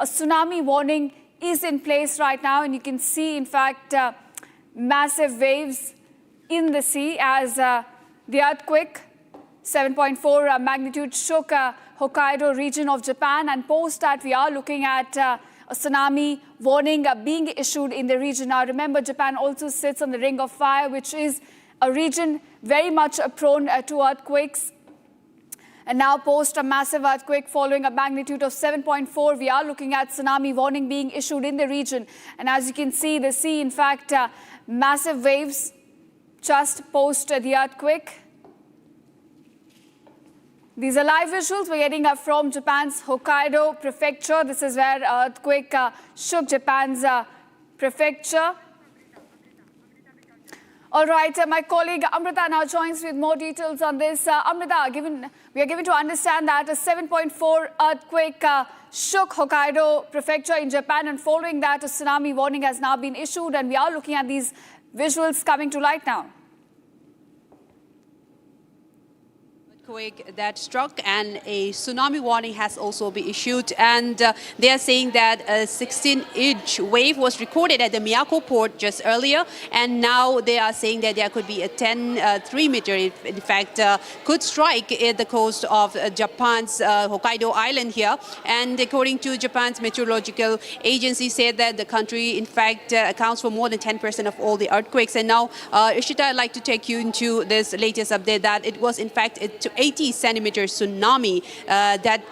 a tsunami warning is in place right now, and you can see, in fact, massive waves in the sea as the earthquake, 7.4 magnitude, shook Hokkaido region of Japan, and post that we are looking at a tsunami warning being issued in the region. Now remember, Japan also sits on the Ring of Fire, which is a region very much prone to earthquakes. And now post a massive earthquake following a magnitude of 7.4, we are looking at tsunami warning being issued in the region. And as you can see, the sea, in fact, massive waves just post the earthquake. These are live visuals we're getting from Japan's Hokkaido prefecture. This is where earthquake shook Japan's prefecture. All right, my colleague Amrita now joins with more details on this. Amrita, we are given to understand that a 7.4 earthquake shook Hokkaido prefecture in Japan, and following that, a tsunami warning has now been issued, and we are looking at these visuals coming to light now. Earthquake that struck, and a tsunami warning has also been issued, and they are saying that a 16-inch wave was recorded at the Miyako port just earlier, and now they are saying that there could be a 3 meter, in fact, could strike at the coast of Japan's Hokkaido island here. And according to Japan's meteorological agency, said that the country in fact accounts for more than 10% of all the earthquakes. And now Ishita, I'd like to take you into this latest update that it was in fact 80-centimeter tsunami that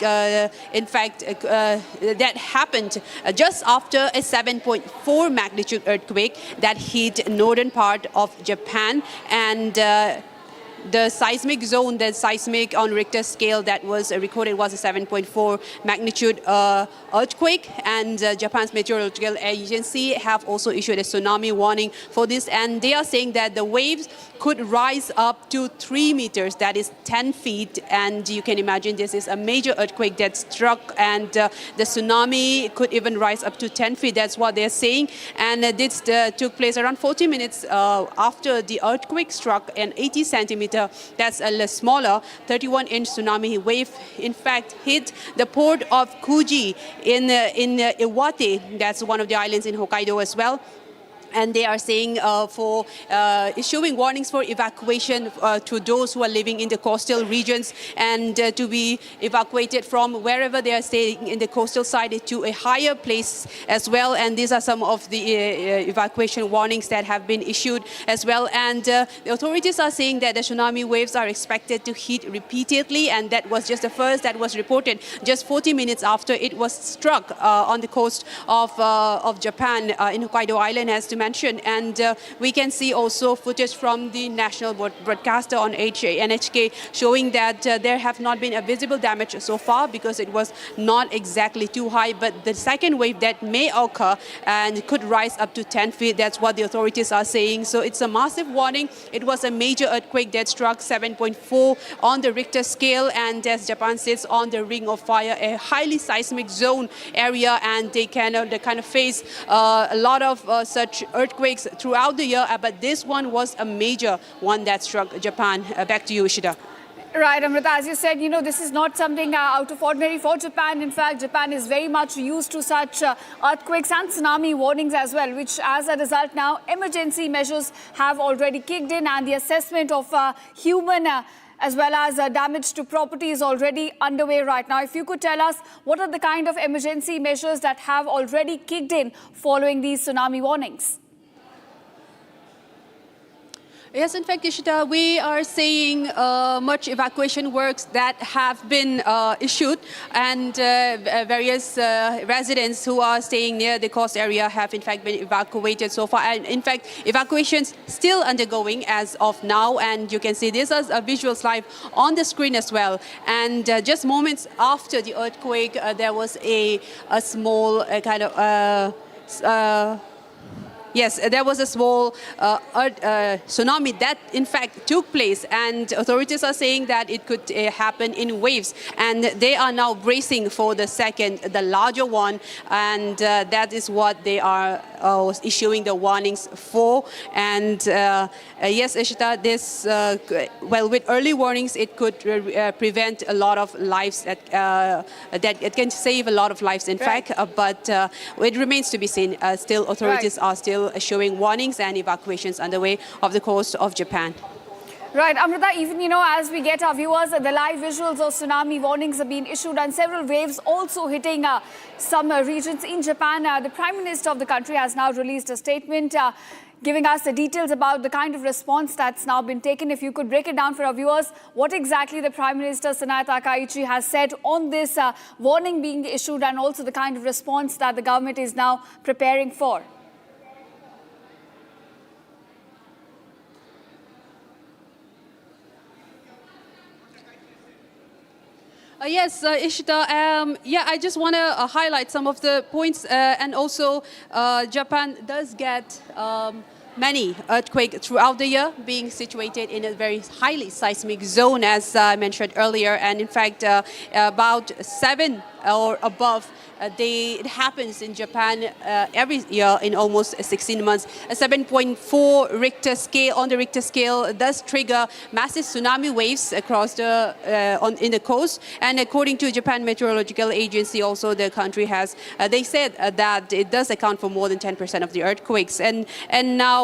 happened just after a 7.4 magnitude earthquake that hit northern part of Japan. And the seismic zone, the seismic on Richter scale that was recorded was a 7.4 magnitude earthquake, and Japan's meteorological agency have also issued a tsunami warning for this, and they are saying that the waves could rise up to 3 meters, that is 10 feet, and you can imagine this is a major earthquake that struck, and the tsunami could even rise up to 10 feet, that's what they're saying. And this took place around 40 minutes after the earthquake struck, an 80 centimeter, that's a less smaller 31-inch tsunami wave in fact hit the port of Kuji in Iwate, that's one of the islands in Hokkaido as well. And they are saying for issuing warnings for evacuation to those who are living in the coastal regions, and to be evacuated from wherever they are staying in the coastal side to a higher place as well. And these are some of the evacuation warnings that have been issued as well. And the authorities are saying that the tsunami waves are expected to hit repeatedly, and that was just the first that was reported just 40 minutes after it was struck on the coast of Japan in Hokkaido Island, as to mention. And we can see also footage from the national broadcaster on NHK showing that there have not been a visible damage so far because it was not exactly too high, but the second wave that may occur and could rise up to 10 feet, that's what the authorities are saying. So it's a massive warning. It was a major earthquake that struck 7.4 on the Richter scale, and as Japan sits on the Ring of Fire, a highly seismic zone area, and they kind of face a lot of such earthquakes throughout the year, but this one was a major one that struck Japan. Back to you, Ishita. Right, Amrita, as you said, this is not something out of ordinary for Japan. In fact, Japan is very much used to such earthquakes and tsunami warnings as well, which as a result now, emergency measures have already kicked in, and the assessment of human as well as damage to property is already underway right now. If you could tell us, what are the kind of emergency measures that have already kicked in following these tsunami warnings? Yes, in fact, Ishita, we are seeing much evacuation works that have been issued, and various residents who are staying near the coast area have in fact been evacuated so far. And in fact, evacuations still undergoing as of now, and you can see this as a visuals live on the screen as well. And just moments after the earthquake, there was a small kind of Yes, there was a small tsunami that in fact took place, and authorities are saying that it could happen in waves, and they are now bracing for the second, the larger one, and that is what they are issuing the warnings for. And yes, Ishita, this, well, with early warnings, it could prevent a lot of lives, that it can save a lot of lives, in fact, but it remains to be seen. Still, authorities are still showing warnings and evacuations underway off the coast of Japan. Right, Amrita, even, as we get our viewers, the live visuals of tsunami warnings have been issued and several waves also hitting some regions in Japan. The Prime Minister of the country has now released a statement giving us the details about the kind of response that's now been taken. If you could break it down for our viewers, what exactly the Prime Minister Sanae Takaichi has said on this warning being issued, and also the kind of response that the government is now preparing for. Yes, Ishita, yeah, I just want to highlight some of the points, and also Japan does get many earthquakes throughout the year, being situated in a very highly seismic zone, as I mentioned earlier, and in fact about 7 or above. It happens in Japan every year in almost 16 months. A 7.4 Richter scale on the Richter scale does trigger massive tsunami waves across the in the coast. And according to Japan Meteorological Agency, also the country has they said that it does account for more than 10% of the earthquakes. And now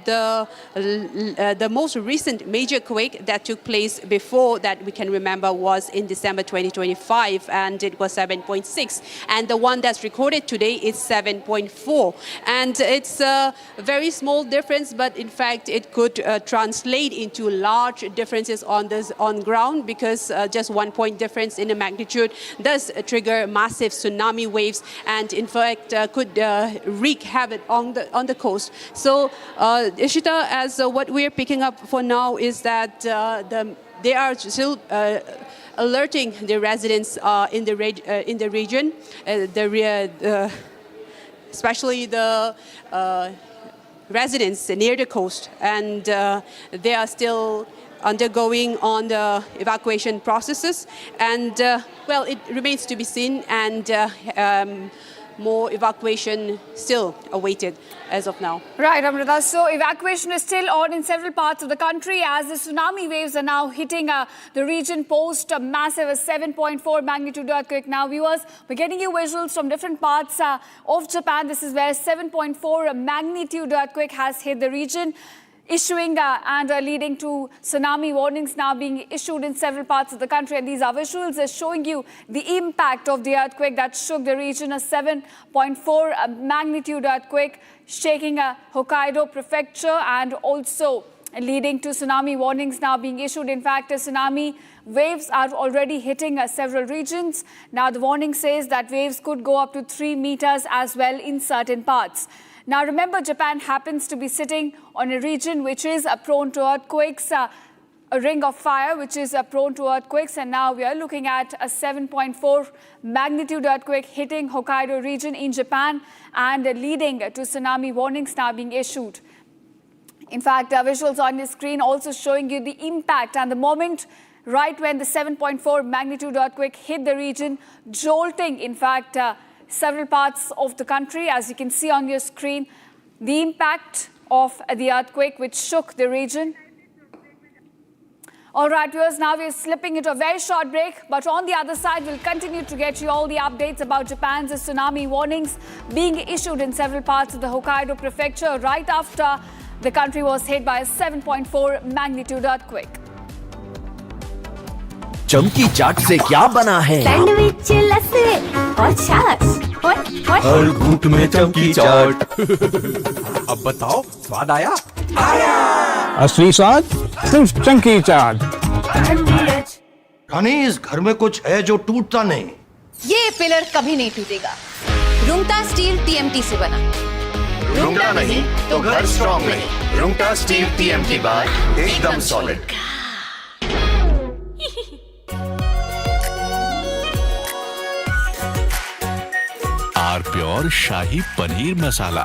the most recent major quake that took place before that we can remember was in December 2025, and it was 7.6. And the one that's recorded today is 7.4. And it's a very small difference, but in fact it could translate into large differences on ground, because just 1 point difference in the magnitude does trigger massive tsunami waves, and in fact could wreak havoc on the coast. So Ishita, as what we're picking up for now is that they are still alerting the residents in the region, especially the residents near the coast, and they are still undergoing on the evacuation processes. And well, it remains to be seen, and more evacuation still awaited as of now. Right, Amrita. So evacuation is still on in several parts of the country as the tsunami waves are now hitting the region post a massive 7.4 magnitude earthquake. Now, viewers, we're getting you visuals from different parts of Japan. This is where 7.4 magnitude earthquake has hit the region, issuing and leading to tsunami warnings now being issued in several parts of the country. And these are visuals showing you the impact of the earthquake that shook the region, a 7.4 magnitude earthquake shaking Hokkaido prefecture, and also leading to tsunami warnings now being issued. In fact, tsunami waves are already hitting several regions. Now, the warning says that waves could go up to 3 meters as well in certain parts. Now, remember, Japan happens to be sitting on a region which is prone to earthquakes, a ring of fire which is prone to earthquakes. And now we are looking at a 7.4 magnitude earthquake hitting Hokkaido region in Japan and leading to tsunami warnings now being issued. In fact, visuals on the screen also showing you the impact and the moment right when the 7.4 magnitude earthquake hit the region, jolting, in fact, several parts of the country. As you can see on your screen, the impact of the earthquake which shook the region. All right, viewers, now we're slipping into a very short break, but on the other side, we'll continue to get you all the updates about Japan's tsunami warnings being issued in several parts of the Hokkaido prefecture right after the country was hit by a 7.4 magnitude earthquake. चमकी चाट से क्या बना है? Sandwich लस्सी और छाछ हर घूंट में चमकी चाट। अब बताओ, स्वाद आया? असली स्वाद सिर्फ चमकी चाट। रानी, इस घर में कुछ है जो टूटता नहीं। ये पिलर कभी नहीं टूटेगा। रुंगटा स्टील टीएमटी से बना। रुंगटा नहीं तो घर स्ट्रॉन्ग नहीं। रुंगटा स्टील टीएमटी बार एकदम solid. R pure shahi paneer masala,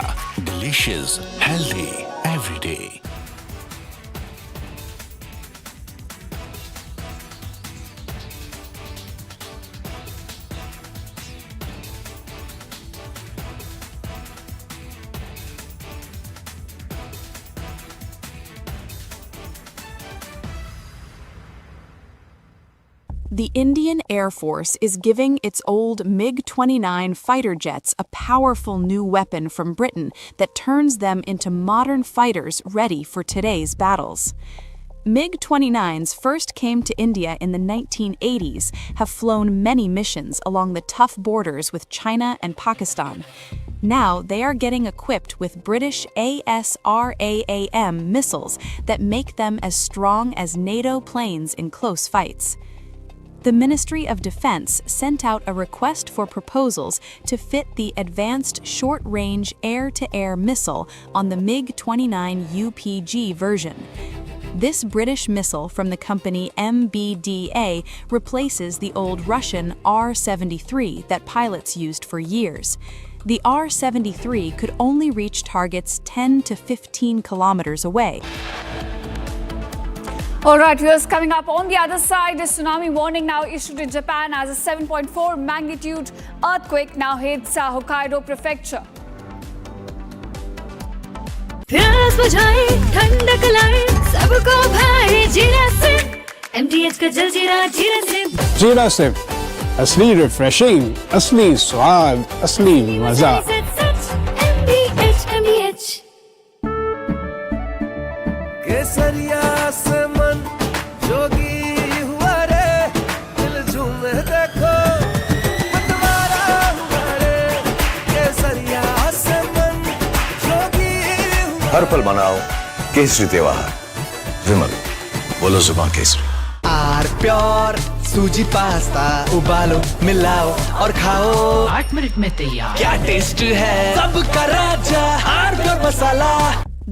delicious, healthy every day. The Indian Air Force is giving its old MiG-29 fighter jets a powerful new weapon from Britain that turns them into modern fighters ready for today's battles. MiG-29s first came to India in the 1980s, have flown many missions along the tough borders with China and Pakistan. Now they are getting equipped with British ASRAAM missiles that make them as strong as NATO planes in close fights. The Ministry of Defense sent out a request for proposals to fit the Advanced Short-Range Air-to-Air Missile on the MiG-29 UPG version. This British missile from the company MBDA replaces the old Russian R-73 that pilots used for years. The R-73 could only reach targets 10 to 15 kilometers away. All right, viewers, coming up on the other side, a tsunami warning now issued in Japan as a 7.4 magnitude earthquake now hits Hokkaido prefecture. प्यास बुझाए ठंडक लाए सबको भाई जीरा से MTH का जलजीरा जीरा से जीरा सिप असली रिफ्रेशिंग, असली स्वाद, असली मजा। MTH केसरिया से मन जोगी हुआ रे दिल झूमे देखो मतवारा हुआ रे केसरिया से मन जोगी हुआ। हर पल मनाओ केसरी त्योहार। विमल बोलो जुबान केसरी। आर प्योर सूजी पास्ता उबालो मिलाओ और खाओ 8 मिनट में तैयार। क्या टेस्ट है सबका राजा R pure masala.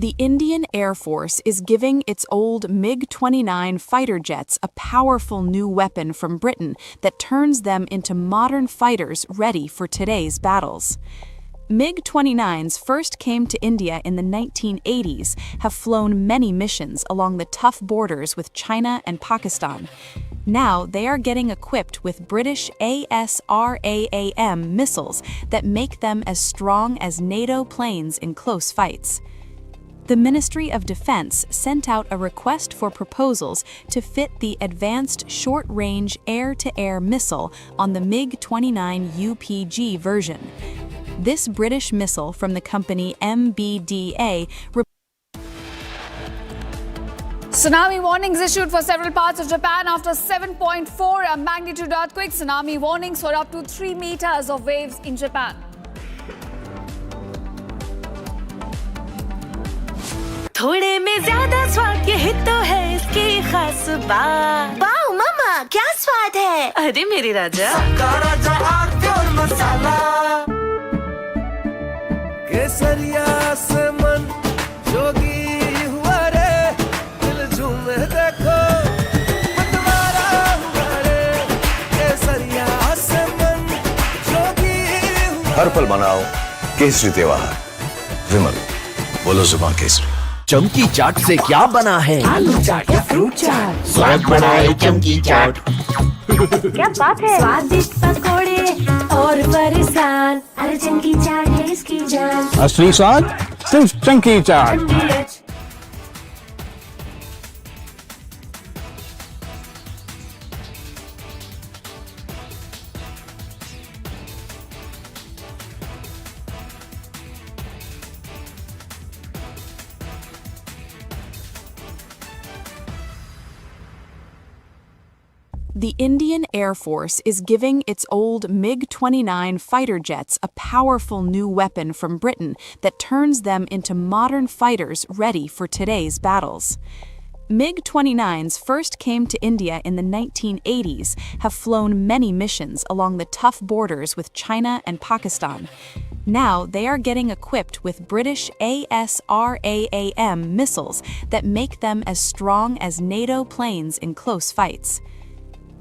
The Indian Air Force is giving its old MiG-29 fighter jets a powerful new weapon from Britain that turns them into modern fighters ready for today's battles. MiG-29s first came to India in the 1980s, have flown many missions along the tough borders with China and Pakistan. Now they are getting equipped with British ASRAAM missiles that make them as strong as NATO planes in close fights. The Ministry of Defense sent out a request for proposals to fit the Advanced Short-Range Air-to-Air Missile on the MiG-29 UPG version. This British missile from the company MBDA. Tsunami warnings issued for several parts of Japan after 7.4 magnitude earthquake. Tsunami warnings for up to 3 meters of waves in Japan. थोड़े में ज्यादा स्वाद यही तो है इसकी खास बात। वाओ मामा क्या स्वाद है। अरे मेरी राजा सबका राजा आर प्योर मसाला केसरिया से मन जोगी हुआ रे दिल झूमे देखो मतवारा हुआ रे केसरिया से मन जोगी हुआ। हर पल मनाओ केसरी त्योहार। विमल बोलो जुबान केसरी। चमकी चाट से क्या बना है? आलू चाट या फ्रूट चाट। स्वाद बनाए चमकी चाट। क्या बात है। स्वादिष्ट पकोड़े और फरसान। अरे चमकी चाट है इसकी जान। असली स्वाद सिर्फ चंकी चाट। The Indian Air Force is giving its old MiG-29 fighter jets a powerful new weapon from Britain that turns them into modern fighters ready for today's battles. MiG-29s first came to India in the 1980s, have flown many missions along the tough borders with China and Pakistan. Now they are getting equipped with British ASRAAM missiles that make them as strong as NATO planes in close fights.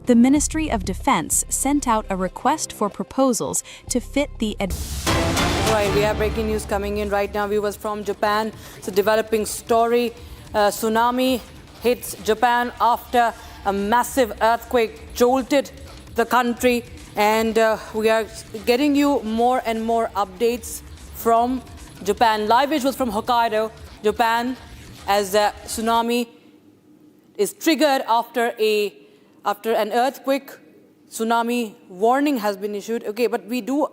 The Ministry of Defense sent out a request for proposals to fit the Right, we have breaking news coming in right now. Viewers from Japan. It's a developing story. Tsunami hits Japan after a massive earthquake jolted the country. And we are getting you more and more updates from Japan. Live visuals from Hokkaido, Japan, as the tsunami is triggered after an earthquake. Tsunami warning has been issued. Okay, but we do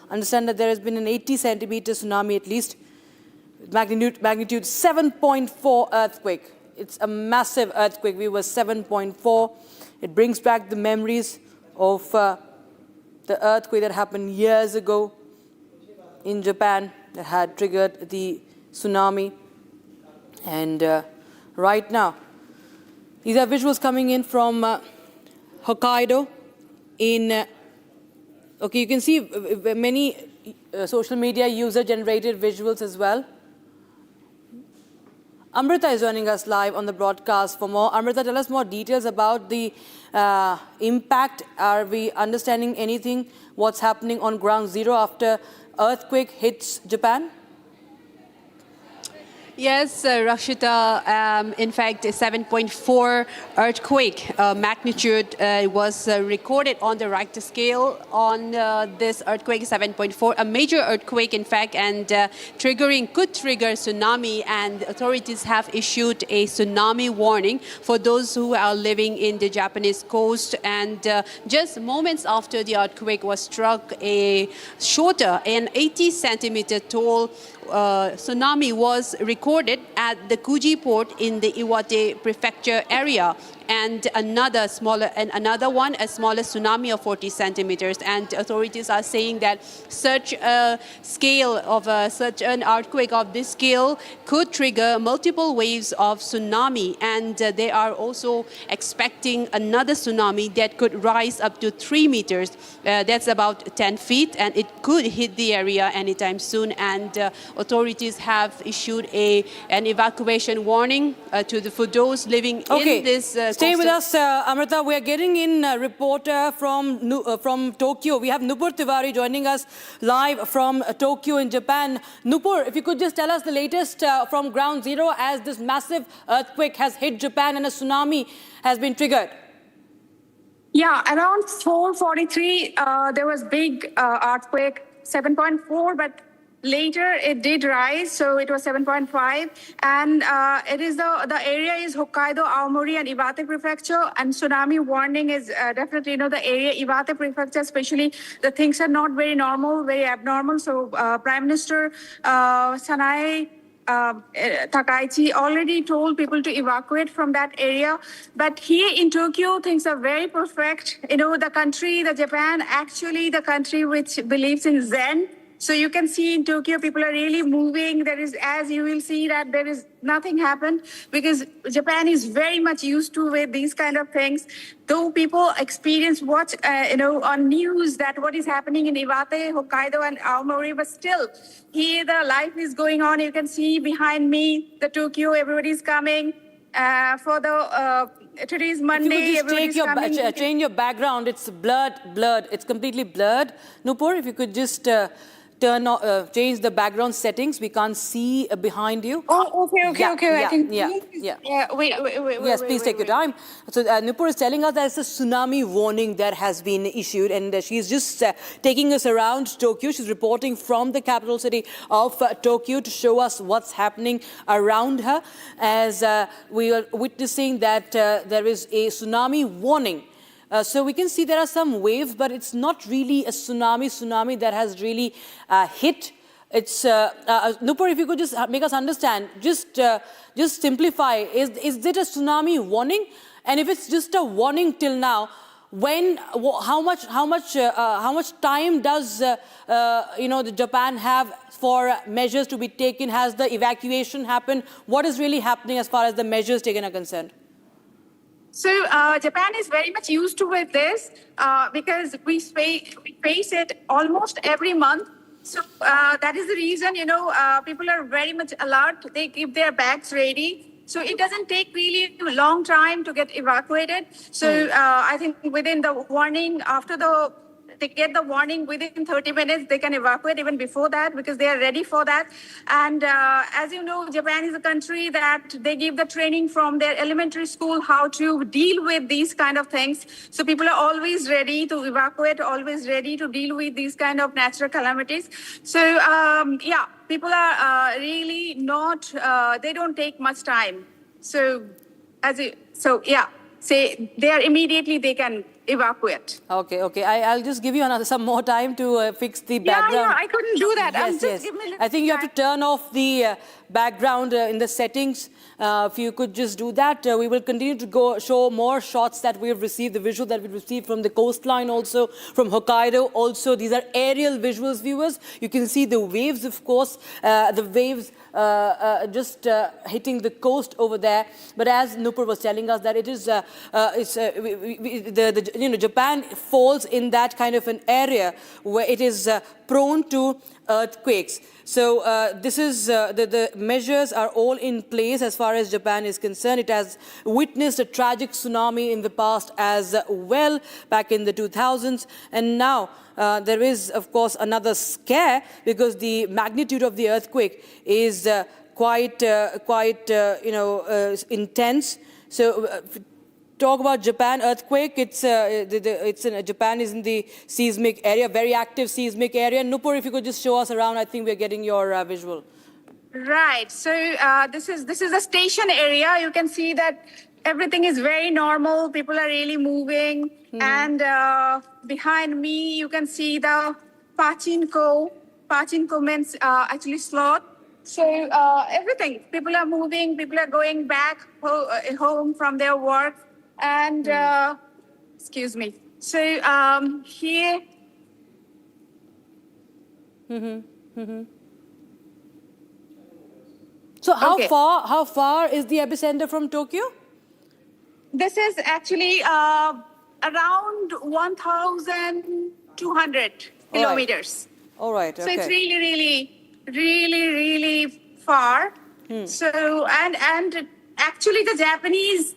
understand that there has been an 80-centimeter tsunami at least, magnitude 7.4 earthquake. It's a massive earthquake. We were 7.4. It brings back the memories of the earthquake that happened years ago in Japan that had triggered the tsunami. And right now, these are visuals coming in from Hokkaido. Okay, you can see many social media user-generated visuals as well. Amrita is joining us live on the broadcast for more. Amrita, tell us more details about the impact. Are we understanding anything? What's happening on ground zero after earthquake hits Japan? Yes, Rakshita, in fact, a 7.4 earthquake magnitude was recorded on the Richter scale on this earthquake, 7.4, a major earthquake, in fact, and could trigger tsunami, and authorities have issued a tsunami warning for those who are living in the Japanese coast. And just moments after the earthquake was struck, an 80-centimeter tall tsunami was recorded at the Kuji port in the Iwate prefecture area, and a smaller tsunami of 40 centimeters. And authorities are saying that such a scale of such an earthquake of this scale could trigger multiple waves of tsunami, and they are also expecting another tsunami that could rise up to 3 meters. That's about 10 feet, and it could hit the area anytime soon. And authorities have issued an evacuation warning for those living in this. Stay with us, Amrita. We are getting in a reporter from Tokyo. We have Nupur Tiwari joining us live from Tokyo in Japan. Nupur, if you could just tell us the latest from ground zero as this massive earthquake has hit Japan and a tsunami has been triggered. Yeah, around 4:43, there was big earthquake, 7.4, but later it did rise, so it was 7.5, and it is the area is Hokkaido, Aomori, and Iwate prefecture, and tsunami warning is definitely the area Iwate prefecture, especially the things are not very normal, very abnormal. So Prime Minister Sanae Takaichi already told people to evacuate from that area. But here in Tokyo, things are very perfect. The country, Japan, actually the country which believes in Zen. So you can see in Tokyo, people are really moving. There is, as you will see, that there is nothing happened because Japan is very much used to with these kind of things. Though people watch on news that what is happening in Iwate, Hokkaido, and Aomori, but still here the life is going on. You can see behind me the Tokyo. Everybody's coming for the. Today is Monday. If you could just change your background. It's blurred. It's completely blurred. Nupur, if you could just change the background settings. We can't see behind you. Oh, okay. I think. Wait. Yes, please take your time. So Nupur is telling us that it's a tsunami warning that has been issued, and she's just taking us around Tokyo. She's reporting from the capital city of Tokyo to show us what's happening around her, as we are witnessing that there is a tsunami warning. So we can see there are some waves, but it's not really a tsunami that has really hit. It's Nupur, if you could just make us understand, just simplify. Is it a tsunami warning? And if it's just a warning till now, how much time does the Japan have for measures to be taken? Has the evacuation happened? What is really happening as far as the measures taken are concerned? So Japan is very much used to with this because we face it almost every month. So that is the reason, people are very much alert. They keep their bags ready. So it doesn't take really a long time to get evacuated. So I think within the warning, after the they get the warning within 30 minutes, they can evacuate even before that because they are ready for that. And as you know, Japan is a country that they give the training from their elementary school how to deal with these kind of things. So people are always ready to evacuate, always ready to deal with these kind of natural calamities. So yeah, people are really not, they don't take much time. So yeah, say they are immediately they can evacuate. Okay. I'll just give you some more time to fix the background. Yeah, I couldn't do that. Yes. Give me a little I think you have to time. turn off the background in the settings. If you could just do that, we will continue to show more shots that we have received, the visual that we received from the coastline also, from Hokkaido also. These are aerial visuals, viewers. You can see the waves, of course, the waves just hitting the coast over there. But as Nupur was telling us, that it is, Japan falls in that kind of an area where it is prone to earthquakes. So this is the measures are all in place as far as Japan is concerned. It has witnessed a tragic tsunami in the past as well, back in the 2000s, and now there is, of course, another scare because the magnitude of the earthquake is quite intense. So. Talk about Japan earthquake. Japan is in the seismic area, very active seismic area. Nupur, if you could just show us around, I think we're getting your visual. Right. So this is a station area. You can see that everything is very normal. People are really moving, and behind me you can see the pachinko. Pachinko means actually slot. So everything. People are moving. People are going back home from their work. And excuse me. So here. So how far is the epicenter from Tokyo? This is actually around 1,200 kilometers. All right. Okay. So it's really far. So and actually the Japanese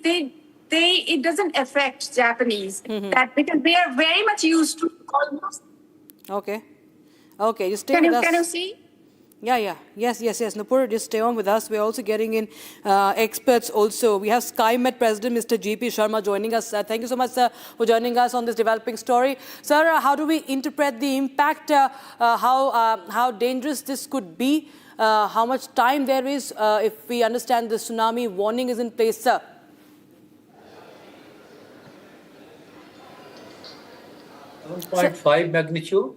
it doesn't affect Japanese that because they are very much used to almost. Okay, just stay with us. Can you see? Yeah. Yes. Nupur, just stay on with us. We're also getting in experts also. We have SkyMet President, Mr. GP Sharma, joining us. Thank you so much, sir, for joining us on this developing story. Sir, how do we interpret the impact, how dangerous this could be, how much time there is if we understand the tsunami warning is in place, sir? 7.5 magnitude.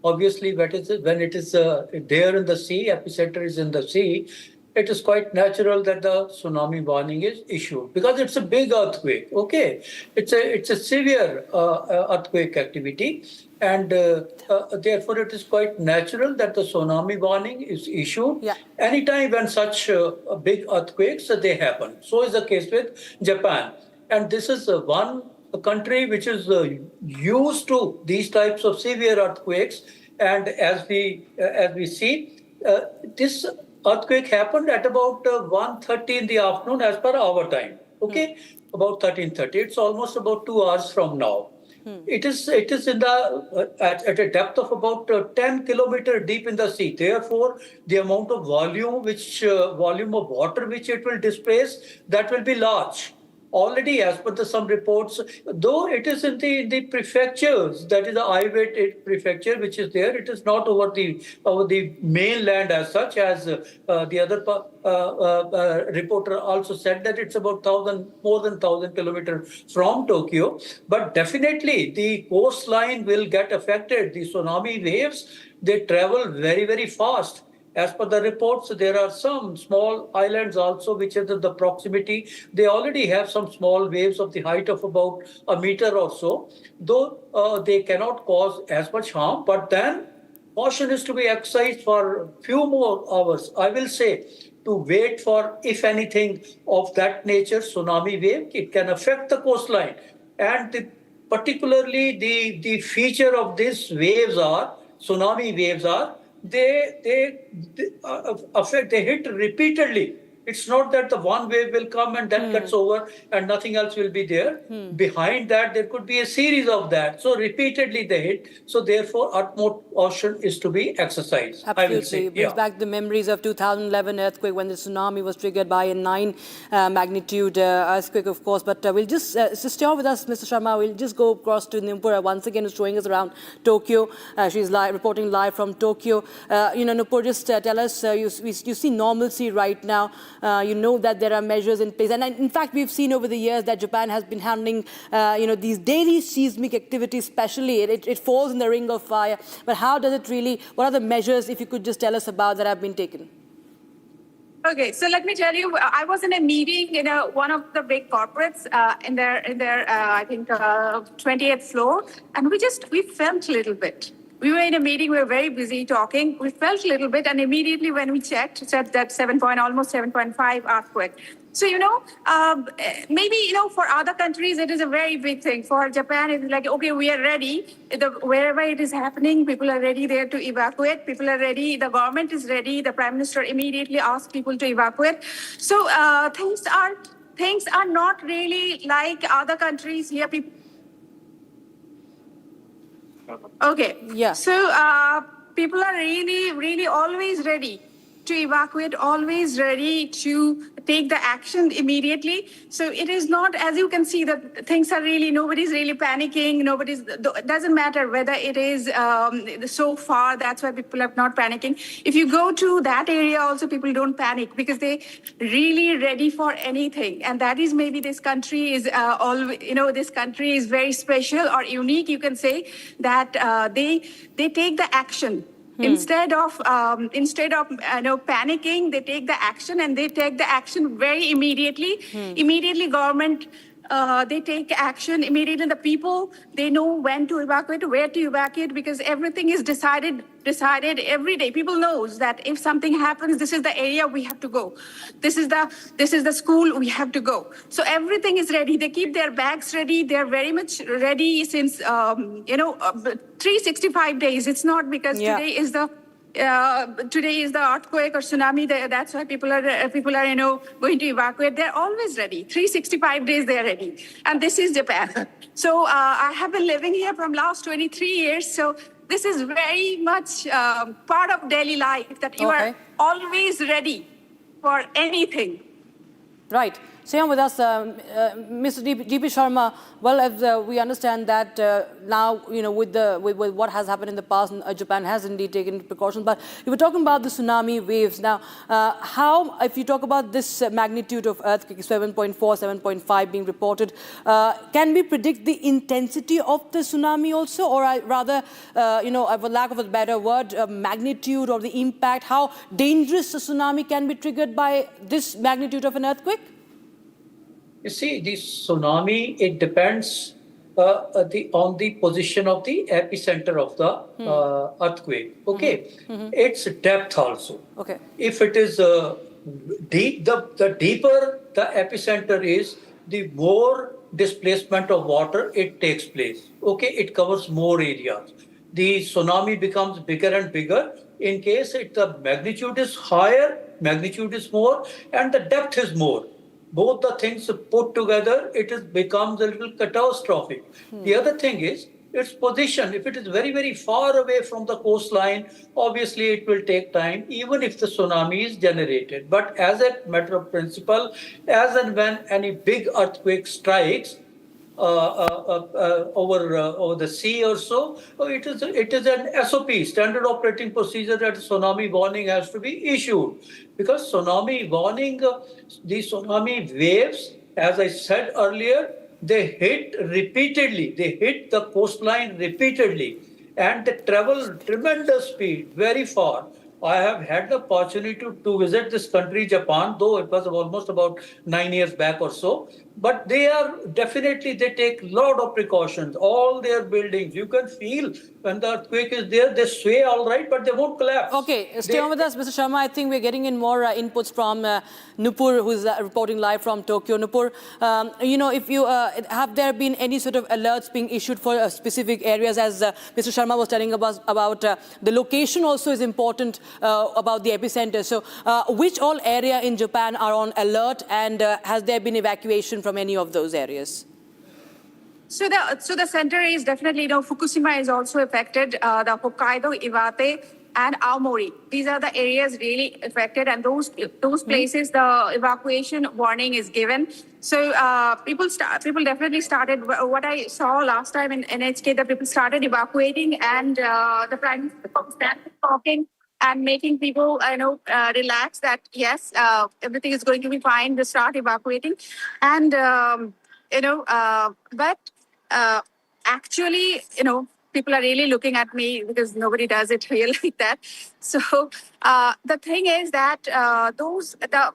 Obviously, when it is there in the sea, epicenter is in the sea, it is quite natural that the tsunami warning is issued because it's a big earthquake. Okay, it's a severe earthquake activity, and therefore it is quite natural that the tsunami warning is issued. Yeah. Anytime when such big earthquakes they happen. So is the case with Japan, and this is a country which is used to these types of severe earthquakes, and as we see, this earthquake happened at about 1:30 in the afternoon as per our time. Okay, about 13:30. It's almost about 2 hours from now. It is in the at a depth of about 10 kilometers deep in the sea. Therefore, the amount of volume of water which it will displace, that will be large. Already, as per some reports, though it is in the prefectures, that is the Iwate prefecture which is there, it is not over the mainland as such, as the other reporter also said that it's about more than 1,000 kilometers from Tokyo. But definitely the coastline will get affected. The tsunami waves, they travel very, very fast. As per the reports, there are some small islands also which are in the proximity. They already have some small waves of the height of about a meter or so, though they cannot cause as much harm. But then caution is to be exercised for a few more hours. I will say to wait for, if anything of that nature, tsunami wave. It can affect the coastline. And particularly the feature of these waves are, tsunami waves are, they hit repeatedly It's not that the one wave will come and that gets over and nothing else will be there. Behind that, there could be a series of that. So repeatedly they hit. So therefore, utmost caution is to be exercised. Absolutely. I will say, It brings back the memories of 2011 earthquake when the tsunami was triggered by a 9 magnitude earthquake, of course. But we'll just stay on with us, Mr. Sharma. We'll just go across to Nupur once again, who's showing us around Tokyo. She's reporting live from Tokyo. Nupur, just tell us, you see normalcy right now. You know that there are measures in place. And in fact, we've seen over the years that Japan has been handling, these daily seismic activities, especially. It falls in the ring of fire. But how does it really, what are the measures, if you could just tell us about, that have been taken? Okay, so let me tell you, I was in a meeting in one of the big corporates in their I think 20th floor, and we felt a little bit. We were in a meeting, we were very busy talking. We felt a little bit, and immediately when we checked, it said that almost 7.5 earthquake. So, maybe, for other countries, it is a very big thing. For Japan, it's like, okay, we are ready. Wherever it is happening, people are ready there to evacuate. People are ready. The government is ready. The Prime Minister immediately asked people to evacuate. So things are not really like other countries here. Okay. Yeah. So people are really, really always ready to evacuate, always ready to take the action immediately. So it is not, as you can see, that things are really, nobody's really panicking. It doesn't matter whether it is so far, that's why people are not panicking. If you go to that area also, people don't panic because they really ready for anything. And that is maybe this country is, this country is very special or unique, you can say, that they take the action. Instead of panicking, they take the action, and they take the action very immediately. Immediately, government they take action. Immediately, the people, they know when to evacuate, where to evacuate, because everything is decided every day. People knows that if something happens, this is the area we have to go. This is the school we have to go. So everything is ready. They keep their bags ready. They're very much ready since 365 days. It's not because today is the earthquake or tsunami. That's why people are going to evacuate. They're always ready. 365 days they're ready. And this is Japan. So I have been living here from last 23 years. So this is very much part of daily life, that you are always ready for anything. Right. Stay on with us, Mr. G.P. Sharma. Well, as we understand that now, with what has happened in the past, Japan has indeed taken precautions. But you were talking about the tsunami waves. Now, how, if you talk about this magnitude of earthquake, 7.4, 7.5 being reported, can we predict the intensity of the tsunami also, or rather, for lack of a better word, magnitude or the impact? How dangerous a tsunami can be triggered by this magnitude of an earthquake? You see, the tsunami, it depends on the position of the epicenter of the earthquake. Okay, its depth also. Okay, if it is deep, the deeper the epicenter is, the more displacement of water it takes place. Okay, it covers more areas. The tsunami becomes bigger and bigger. In case the magnitude is higher, magnitude is more, and the depth is more. Both the things put together, becomes a little catastrophic. The other thing is its position. If it is very, very far away from the coastline, obviously it will take time, even if the tsunami is generated. But as a matter of principle, as and when any big earthquake strikes over the sea or so, it is an SOP, standard operating procedure, that tsunami warning has to be issued. Because tsunami warning, the tsunami waves, as I said earlier, they hit repeatedly. They hit the coastline repeatedly, and they travel tremendous speed, very far. I have had the opportunity to visit this country, Japan, though it was almost about 9 years back or so. But they take a lot of precautions. All their buildings, you can feel when the earthquake is there, they sway all right, but they won't collapse. Okay, stay on with us, Mr. Sharma. I think we're getting in more inputs from Nupur, who's reporting live from Tokyo. Nupur, if you have there been any sort of alerts being issued for specific areas, as Mr. Sharma was telling us about the location also is important about the epicenter. So, which all area in Japan are on alert, and has there been evacuation from any of those areas? So the center is definitely, Fukushima is also affected. The Hokkaido, Iwate, and Aomori. These are the areas really affected, and those places the evacuation warning is given. So people definitely started. What I saw last time in NHK, the people started evacuating, and the Prime Minister started talking and making people, relax that yes, everything is going to be fine. They start evacuating, and but actually, people are really looking at me because nobody does it really like that. So the thing is that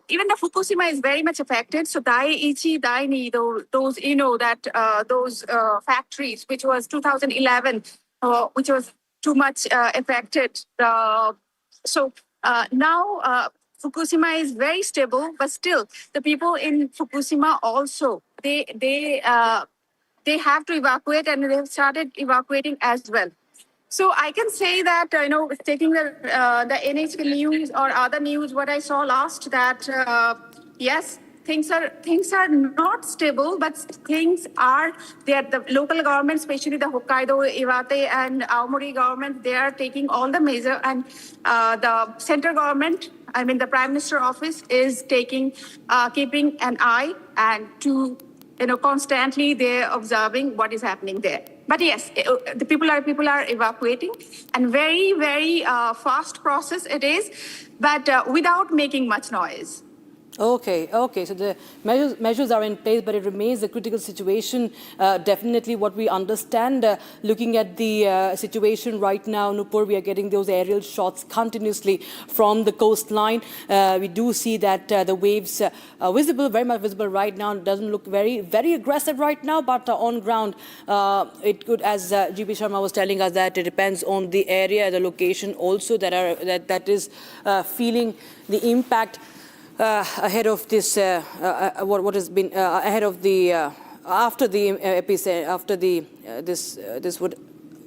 even the Fukushima is very much affected. So Daiichi, Daini, those those factories, which was 2011, which was too much affected. So now Fukushima is very stable, but still the people in Fukushima also they have to evacuate, and they have started evacuating as well. So I can say that, taking the NHK news or other news, what I saw last, that yes, things are not stable, but things are there. The local government, especially the Hokkaido, Iwate, and Aomori government, they are taking all the measures, and the center government, the Prime Minister office is keeping an eye, and to constantly they're observing what is happening there. But yes, the people are evacuating, and very, very fast process it is, but without making much noise. Okay. So the measures are in place, but it remains a critical situation. Definitely what we understand, looking at the situation right now, Nupur, we are getting those aerial shots continuously from the coastline. We do see that the waves are visible, very much visible right now. It doesn't look very, very aggressive right now, but on ground, it could, as GB Sharma was telling us, that it depends on the area, the location also that is feeling the impact. Ahead of this, what has been ahead of the after the epicenter,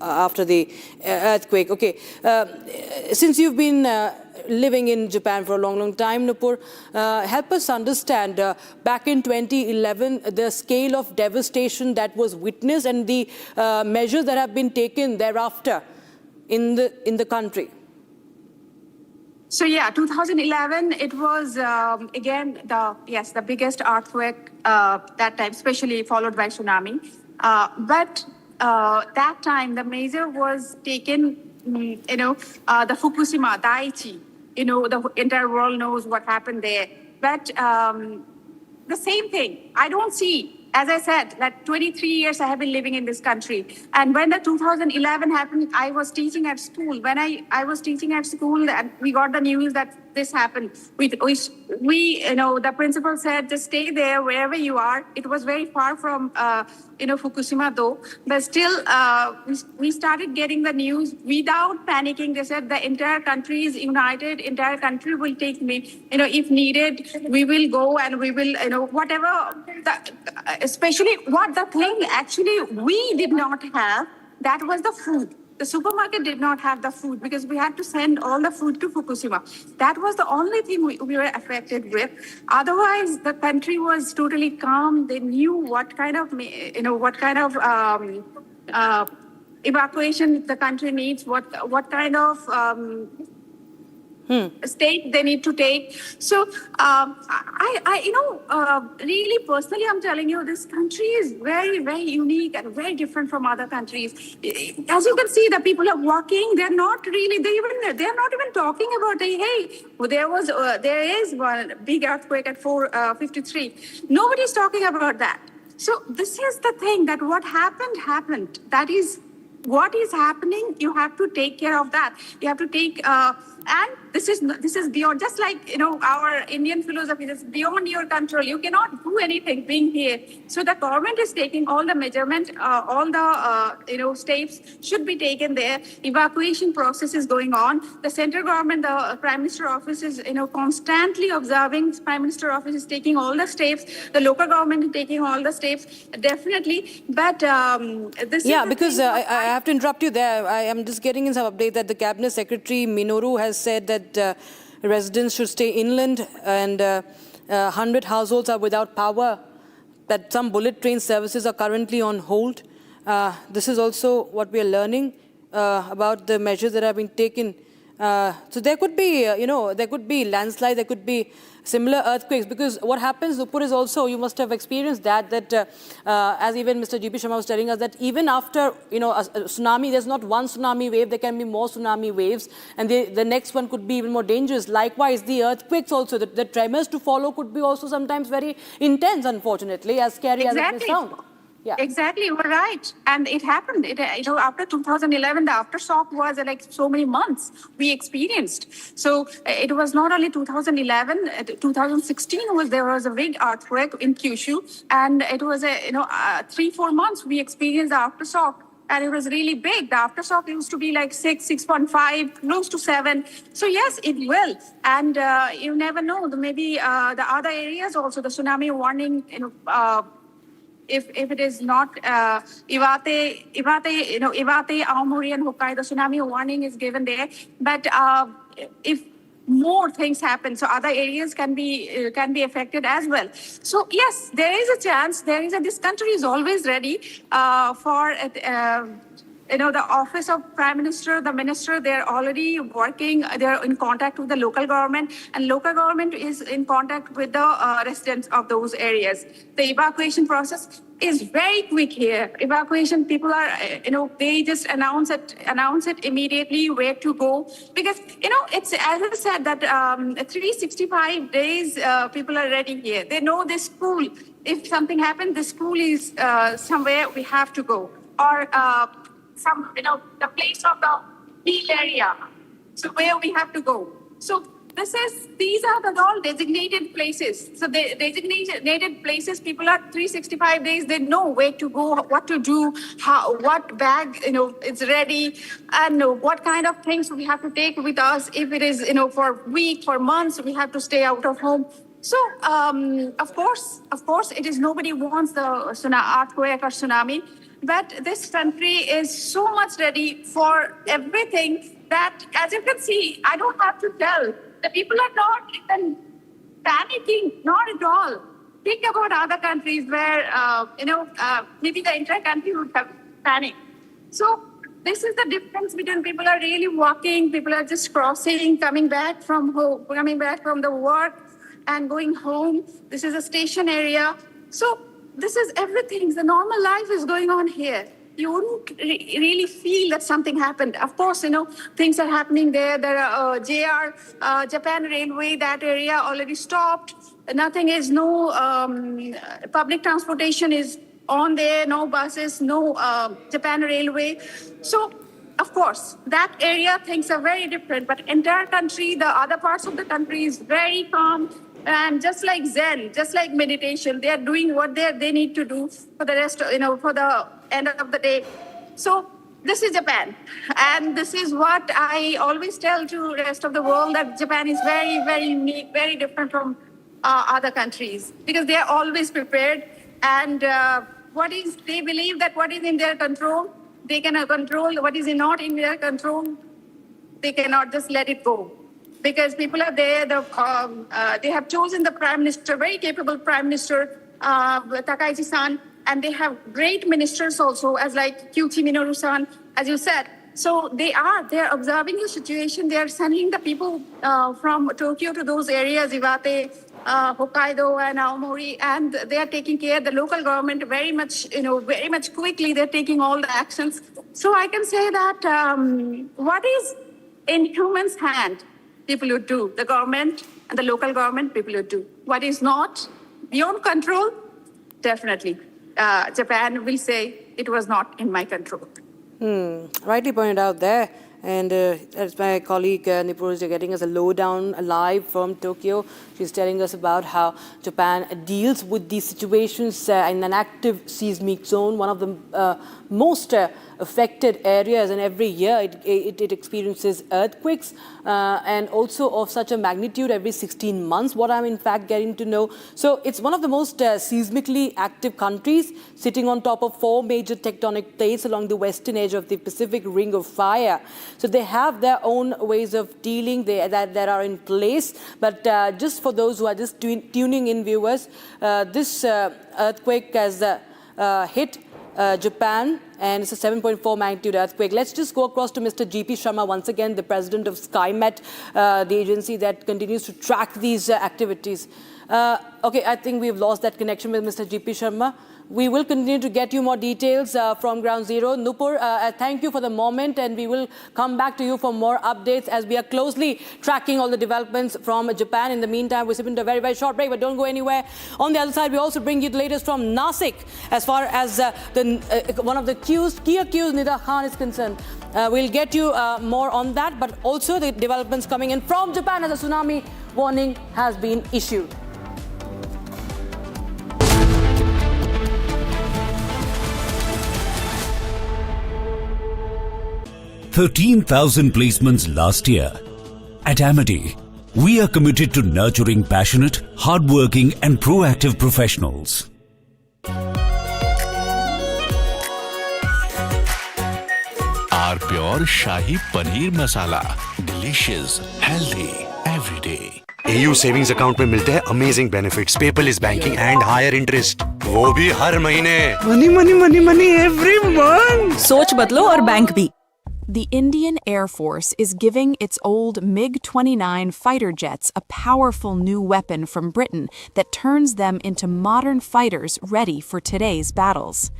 after the earthquake. Okay, since you've been living in Japan for a long time, Nupur, help us understand back in 2011 the scale of devastation that was witnessed and the measures that have been taken thereafter in the country. So yeah, 2011, it was again the biggest earthquake that time, especially followed by tsunami. But that time the measure was taken, the Fukushima, Daiichi, the entire world knows what happened there. But the same thing, I don't see. As I said, that 23 years I have been living in this country. And when the 2011 happened, I was teaching at school. When I was teaching at school, we got the news that this happened. We the principal said, just stay there wherever you are. It was very far from, Fukushima though. But still, we started getting the news without panicking. They said the entire country is united. Entire country will take me. If needed, we will go and we will, whatever. Especially what the thing actually we did not have, that was the food. The supermarket did not have the food because we had to send all the food to Fukushima. That was the only thing we were affected with. Otherwise, the country was totally calm. They knew what kind of, evacuation the country needs, what kind of state they need to take. So, really personally, I'm telling you, this country is very, very unique and very different from other countries. As you can see, the people are walking. They're not really. They're not even talking about. There is one big earthquake at 4:53. Nobody's talking about that. So this is the thing, that what happened. That is what is happening. You have to take care of that. You have to take And this is beyond, just like our Indian philosophy. This is beyond your control. You cannot do anything being here. So the government is taking all the measurement, all the steps should be taken there. Evacuation process is going on. The central government, the Prime Minister office is constantly observing. Prime Minister office is taking all the steps. The local government is taking all the steps, definitely. But this is because I have to interrupt you there. I am just getting in some update that the Cabinet Secretary Minoru has said that residents should stay inland, and 100 households are without power, that some bullet train services are currently on hold. This is also what we are learning about the measures that have been taken. So there could be, there could be landslides, there could be similar earthquakes, because what happens, Nupur, is also, you must have experienced that as even Mr. G.P. Sharma was telling us, that even after, a tsunami, there's not one tsunami wave, there can be more tsunami waves, and the next one could be even more dangerous. Likewise, the earthquakes also, the tremors to follow could be also sometimes very intense, unfortunately, as scary as it may sound. Yeah. Exactly, you were right. And it happened. After 2011, the aftershock was like so many months we experienced. So it was not only 2011, 2016 there was a big earthquake in Kyushu, and it was 3-4 months we experienced the aftershock. And it was really big. The aftershock used to be like 6, 6.5, close to 7. So yes, it will. And you never know. Maybe the other areas also, the tsunami warning, if it is not Iwate, Aomori and Hokkaido, tsunami warning is given there. But if more things happen, so other areas can be affected as well. So yes, there is a chance. This country is always ready for the office of Prime Minister, the minister. They're already working. They're in contact with the local government, and local government is in contact with the residents of those areas. The evacuation process is very quick here. Evacuation, people are, they just announce it immediately where to go, because it's, as I said, that 365 days people are ready here. They know this school. If something happens, the school is somewhere we have to go, or the place of the field area, so where we have to go. So these are all designated places. So the designated places, people are 365 days, they know where to go, what to do, what bag, it's ready, and what kind of things we have to take with us. If it is, for weeks, for months, we have to stay out of home. So, of course, it is, nobody wants the earthquake or tsunami, but this country is so much ready for everything that, as you can see, I don't have to tell. The people are not even panicking, not at all. Think about other countries where, maybe the entire country would have panicked. So this is the difference between people are really walking, people are just crossing, coming back from the work and going home. This is a station area. So this is everything. The normal life is going on here. You wouldn't really feel that something happened. Of course, things are happening there. There are JR, Japan Railway, that area already stopped. Nothing is, no public transportation is on there, no buses, no Japan Railway. So, of course, that area, things are very different. But entire country, the other parts of the country is very calm. And just like Zen, just like meditation, they are doing what they need to do for the rest, for the end of the day. So this is Japan. And this is what I always tell to the rest of the world, that Japan is very, very unique, very different from other countries, because they are always prepared. And they believe that what is in their control, they can control. What is not in their control, they cannot just let it go. Because people are there, they have chosen the Prime Minister, very capable Prime Minister, Takaichi-san, and they have great ministers also, as like Kyuchi Minoru-san, as you said. So they're observing the situation. They are sending the people from Tokyo to those areas, Iwate, Hokkaido and Aomori, and they are taking care. The local government very much quickly, they're taking all the actions. So I can say that what is in humans' hand, people would do. The government and the local government, people would do. What is not beyond control, definitely. Japan will say it was not in my control. Rightly pointed out there. And as my colleague Nipur is getting us a lowdown live from Tokyo. She's telling us about how Japan deals with these situations in an active seismic zone, one of the most affected areas, and every year it experiences earthquakes and also of such a magnitude every 16 months, what I'm in fact getting to know. So it's one of the most seismically active countries, sitting on top of 4 major tectonic plates along the western edge of the Pacific Ring of Fire. So they have their own ways of dealing that are in place. But just for those who are just tuning in, viewers, this earthquake has hit Japan, and it's a 7.4 magnitude earthquake. Let's just go across to Mr. G.P. Sharma once again, the president of SkyMet, the agency that continues to track these activities. Okay, I think we've lost that connection with Mr. G.P. Sharma. We will continue to get you more details from Ground Zero. Nupur, thank you for the moment, and we will come back to you for more updates as we are closely tracking all the developments from Japan. In the meantime, we're sipping to a very, very short break, but don't go anywhere. On the other side, we also bring you the latest from Nashik as far as one of the key accused, Nida Khan, is concerned. We'll get you more on that, but also the developments coming in from Japan as a tsunami warning has been issued. 13,000 placements last year. At Amity, we are committed to nurturing passionate, hardworking and proactive professionals. Our pure Shahi Paneer Masala. Delicious, healthy, every day. AU savings account में मिलते हैं amazing benefits, paperless banking and higher interest, वो भी हर महीने। Money money money money every month. सोच बदलो और बैंक भी। The Indian Air Force is giving its old MiG-29 fighter jets a powerful new weapon from Britain that turns them into modern fighters ready for today's battles.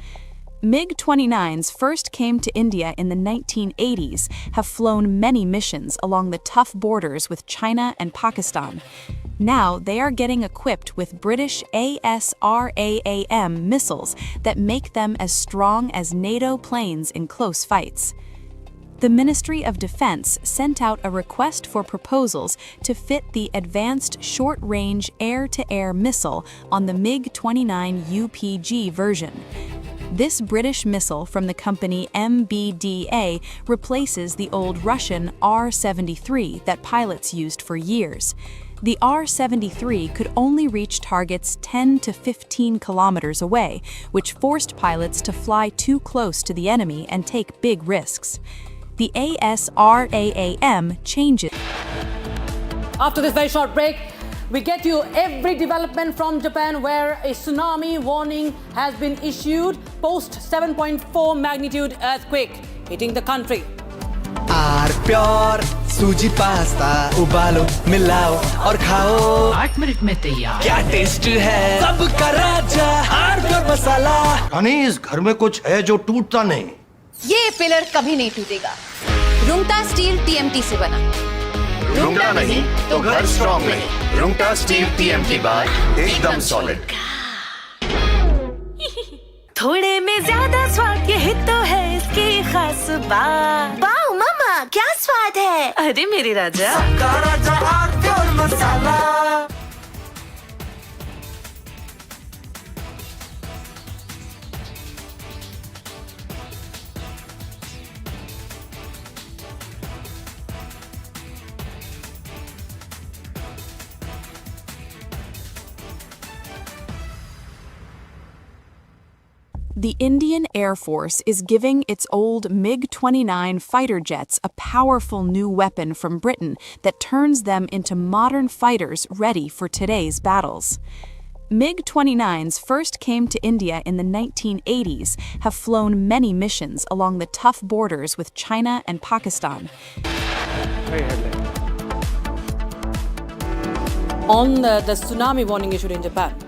MiG-29s first came to India in the 1980s, have flown many missions along the tough borders with China and Pakistan. Now they are getting equipped with British ASRAAM missiles that make them as strong as NATO planes in close fights. The Ministry of Defense sent out a request for proposals to fit the Advanced Short-Range Air-to-Air Missile on the MiG-29 UPG version. This British missile from the company MBDA replaces the old Russian R-73 that pilots used for years. The R-73 could only reach targets 10 to 15 kilometers away, which forced pilots to fly too close to the enemy and take big risks. The ASRAAM changes. After this very short break, we get you every development from Japan where a tsunami warning has been issued post 7.4 magnitude earthquake hitting the country. R pure suji pasta उबालो मिलाओ और खाओ 8 minute में तैयार। क्या taste है सबका राजा आर प्योर मसाला। यानी इस घर में कुछ है जो टूटता नहीं। ये पिलर कभी नहीं टूटेगा। रुंगटा स्टील TMT से बना। रुंगटा नहीं तो घर स्ट्रॉन्ग नहीं। रुंगटा स्टील TMT बार एकदम सॉलिड। थोड़े में ज्यादा स्वाद ये तो है इसकी खास बात। वाओ मामा क्या स्वाद है। अरे मेरे राजा सबका राजा R pure masala. The Indian Air Force is giving its old MiG-29 fighter jets a powerful new weapon from Britain that turns them into modern fighters ready for today's battles. MiG-29s first came to India in the 1980s, have flown many missions along the tough borders with China and Pakistan. On the tsunami warning issued in Japan.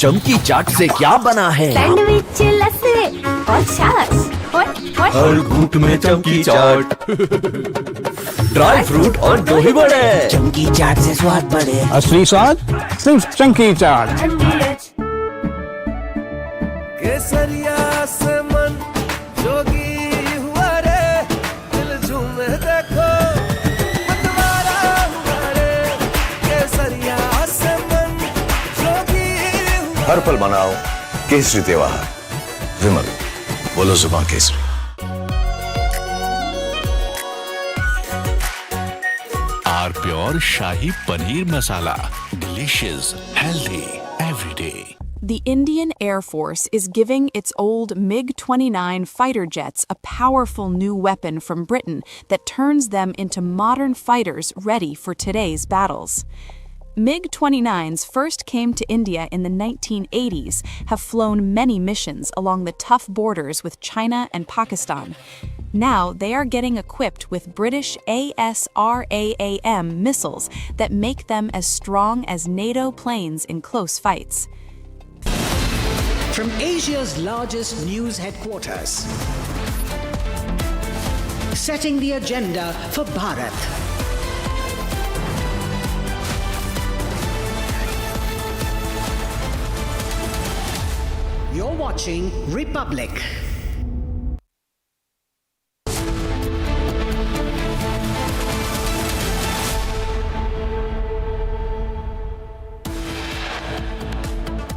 चमकी चाट से क्या बना है? Sandwich लस्सी और छाछ और हर घूंट में चमकी चाट। ड्राई फ्रूट और दही बड़े। चमकी चाट से स्वाद बढ़े। असली स्वाद सिर्फ चमकी चाट। केसरिया से मन जोगी हुआ रे, दिल झूमे देखो मतवारा हुआ रे, केसरिया से मन जोगी हुआ। हर पल मनाओ केसरी त्योहार। विमल, बोलो जुबान केसरी। R pure shahi paneer masala, delicious, healthy everyday. The Indian Air Force is giving its old MiG-29 fighter jets a powerful new weapon from Britain that turns them into modern fighters ready for today's battles. MiG-29s first came to India in the 1980s, have flown many missions along the tough borders with China and Pakistan. Now they are getting equipped with British ASRAAM missiles that make them as strong as NATO planes in close fights. From Asia's largest news headquarters, setting the agenda for Bharat. You're watching Republic.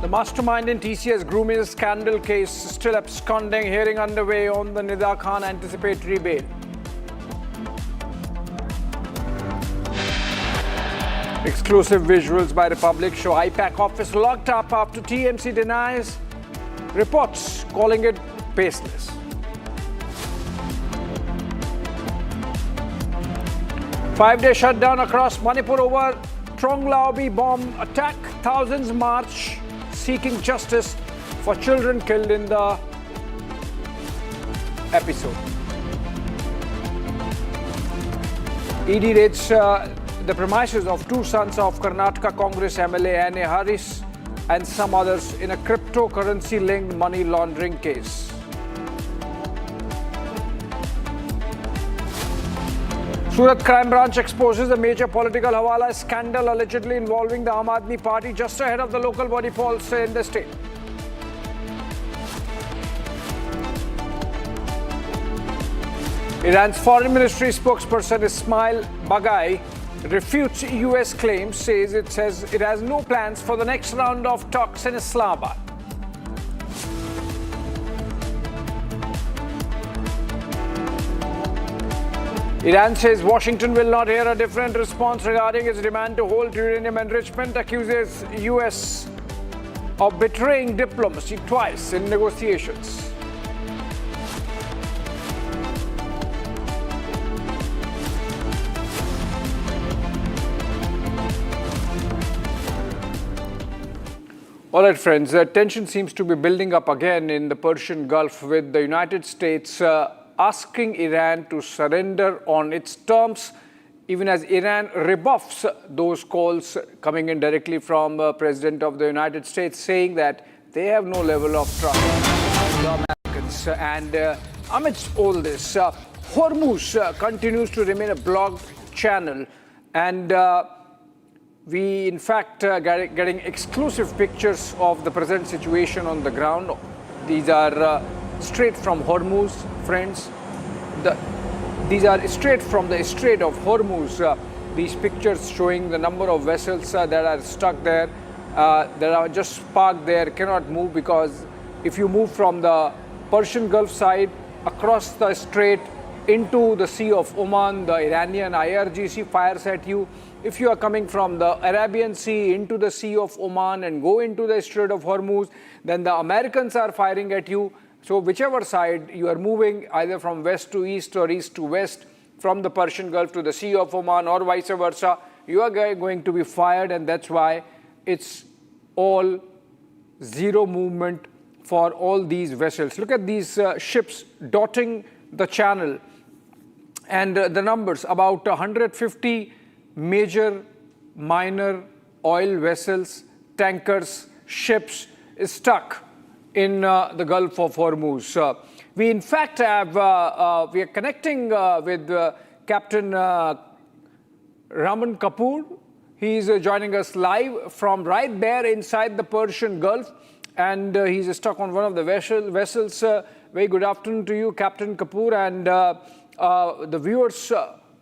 The mastermind in TCS grooming scandal case still absconding, hearing underway on the Nida Khan anticipatory bail. Exclusive visuals by Republic show IPAC office locked up after TMC denies reports calling it baseless. Five-day shutdown across Manipur over Tronglaobi bomb attack. Thousands march seeking justice for children killed in the episode. ED raids the premises of two sons of Karnataka Congress MLA N.A. Harris and some others in a cryptocurrency-linked money laundering case. Surat Crime Branch exposes a major political hawala scandal allegedly involving the Aam Aadmi Party just ahead of the local body polls in the state. Iran's foreign ministry spokesperson Ismail Baghai refutes US claims, says it has no plans for the next round of talks in Islamabad. Iran says Washington will not hear a different response regarding its demand to hold uranium enrichment, accuses US of betraying diplomacy twice in negotiations. All right, friends, tension seems to be building up again in the Persian Gulf, with the United States asking Iran to surrender on its terms, even as Iran rebuffs those calls coming in directly from the President of the United States, saying that they have no level of trust in the Americans. And amidst all this, Hormuz continues to remain a blocked channel, and we, in fact, getting exclusive pictures of the present situation on the ground. These are straight from Hormuz, friends. These are straight from the Strait of Hormuz. These pictures showing the number of vessels that are stuck there, that are just parked there, cannot move, because if you move from the Persian Gulf side across the strait into the Sea of Oman, the Iranian IRGC fires at you. If you are coming from the Arabian Sea into the Sea of Oman and go into the Strait of Hormuz, then the Americans are firing at you. So whichever side you are moving, either from west to east or east to west, from the Persian Gulf to the Sea of Oman or vice versa, you are going to be fired, and that's why it's all zero movement for all these vessels. Look at these ships dotting the channel, and the numbers, about 150 major, minor oil vessels, tankers, ships is stuck in the Gulf of Hormuz. We in fact have, we are connecting with Captain Raman Kapoor. He is joining us live from right there inside the Persian Gulf. and he's stuck on one of the vessels. Very good afternoon to you, Captain Kapoor, and the viewers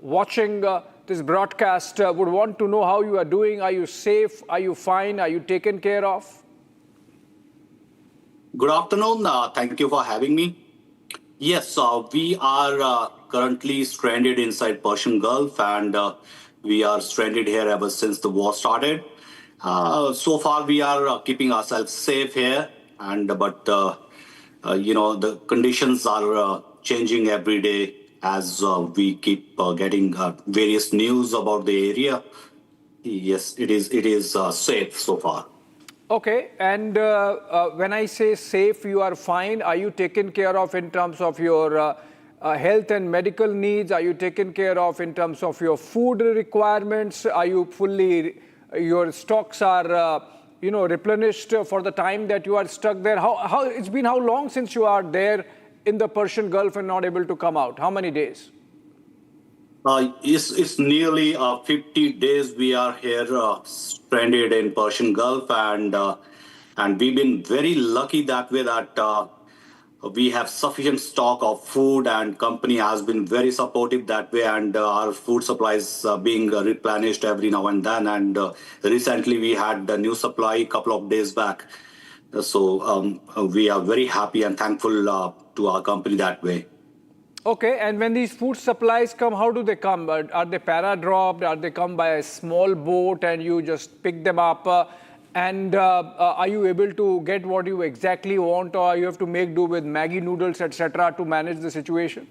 watching this broadcast would want to know how you are doing. Are you safe? Are you fine? Are you taken care of? Good afternoon. Thank you for having me. Yes, we are currently stranded inside Persian Gulf, and we are stranded here ever since the war started. So far, we are keeping ourselves safe here, but the conditions are changing every day as we keep getting various news about the area. Yes, it is safe so far. Okay, and when I say safe, you are fine. Are you taken care of in terms of your health and medical needs? Are you taken care of in terms of your food requirements? Are you fully, your stocks are replenished for the time that you are stuck there? It's been how long since you are there in the Persian Gulf and not able to come out? How many days? It's nearly 50 days we are here stranded in Persian Gulf, and we've been very lucky that way that we have sufficient stock of food, and company has been very supportive that way, and our food supplies being replenished every now and then. And recently we had the new supply a couple of days back. So we are very happy and thankful to our company that way. Okay, and when these food supplies come, how do they come? Are they para-dropped? Are they come by a small boat and you just pick them up? And are you able to get what you exactly want, or you have to make do with Maggi noodles, etc., to manage the situation?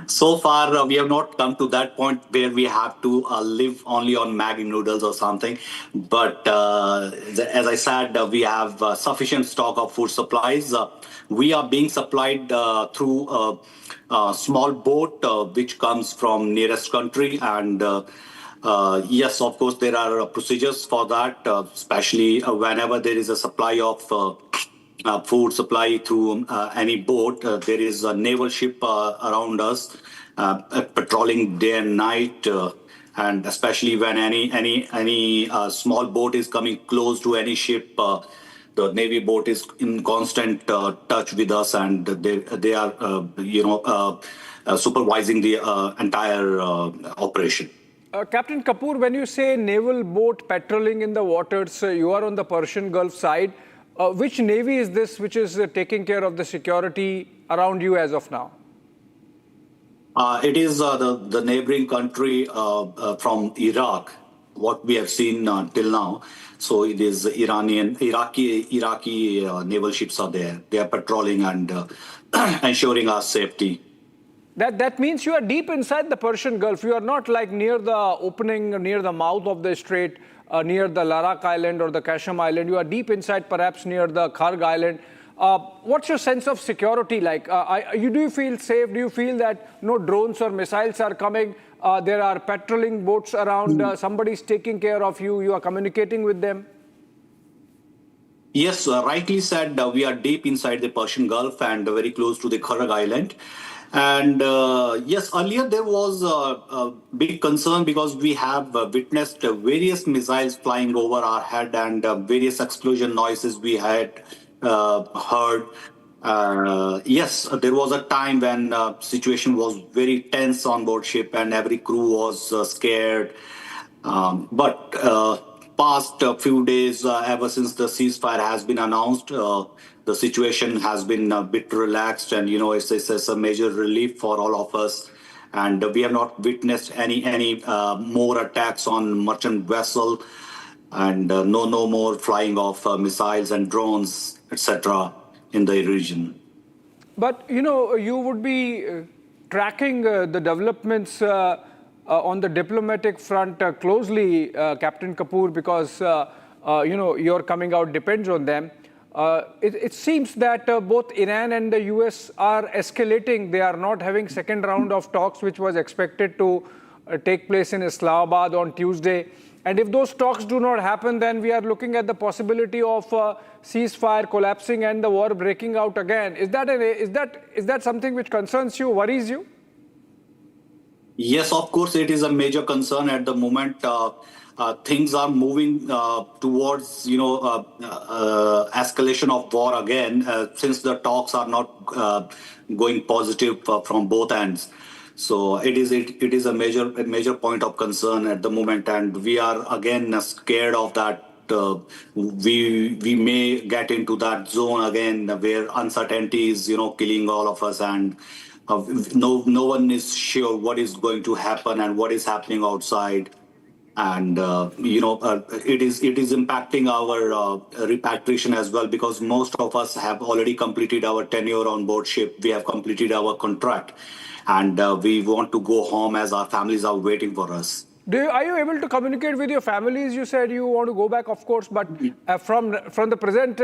So far, we have not come to that point where we have to live only on Maggi noodles or something. But as I said, we have sufficient stock of food supplies. We are being supplied through a small boat which comes from nearest country. And yes, of course, there are procedures for that, especially whenever there is a supply of food supply through any boat. There is a naval ship around us patrolling day and night, and especially when any small boat is coming close to any ship, the Navy boat is in constant touch with us, and they are supervising the entire operation. Captain Kapoor, when you say naval boat patrolling in the waters, you are on the Persian Gulf side. Which Navy is this which is taking care of the security around you as of now? It is the neighboring country from Iraq, what we have seen till now. So it is Iraqi naval ships are there. They are patrolling and ensuring our safety. That means you are deep inside the Persian Gulf. You are not like near the opening, near the mouth of the strait, near the Larak Island or the Kasham Island. You are deep inside, perhaps near the Kharg Island. What's your sense of security like? Do you feel safe? Do you feel that no drones or missiles are coming? There are patrolling boats around. Somebody's taking care of you. You are communicating with them. Yes, rightly said. We are deep inside the Persian Gulf and very close to the Kharg Island. And yes, earlier there was a big concern because we have witnessed various missiles flying over our head and various explosion noises we had heard. Yes, there was a time when situation was very tense on board ship and every crew was scared. But past few days, ever since the ceasefire has been announced, the situation has been a bit relaxed, and it's a major relief for all of us. And we have not witnessed any more attacks on merchant vessel, and no more flying of missiles and drones, etc. in the region. But you would be tracking the developments on the diplomatic front closely, Captain Kapoor, because your coming out depends on them. It seems that both Iran and the US are escalating. They are not having second round of talks, which was expected to take place in Islamabad on Tuesday. And if those talks do not happen, then we are looking at the possibility of ceasefire collapsing and the war breaking out again. Is that something which concerns you, worries you? Yes, of course, it is a major concern at the moment. Things are moving towards, escalation of war again, since the talks are not going positive from both ends. So it is a major point of concern at the moment, and we are again scared of that. We may get into that zone again where uncertainty is killing all of us, and no one is sure what is going to happen and what is happening outside. And it is impacting our repatriation as well, because most of us have already completed our tenure on board ship. We have completed our contract, and we want to go home as our families are waiting for us. Are you able to communicate with your families? You said you want to go back, of course, but from the present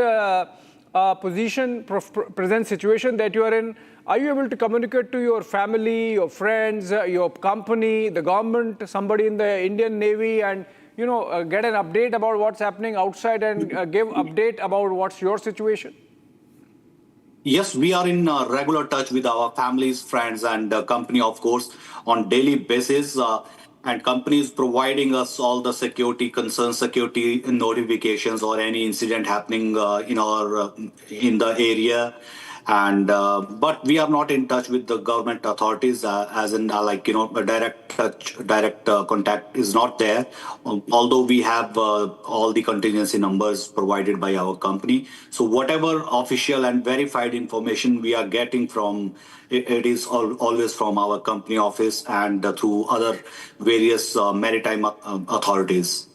present situation that you are in, are you able to communicate to your family, your friends, your company, the government, somebody in the Indian Navy, and get an update about what's happening outside and give update about what's your situation? Yes, we are in regular touch with our families, friends, and company, of course, on daily basis. And companies providing us all the security concerns, security notifications, or any incident happening in the area. And but we are not in touch with the government authorities, as in direct contact is not there. Although we have all the contingency numbers provided by our company, so whatever official and verified information we are getting from it is always from our company office and through other various maritime authorities.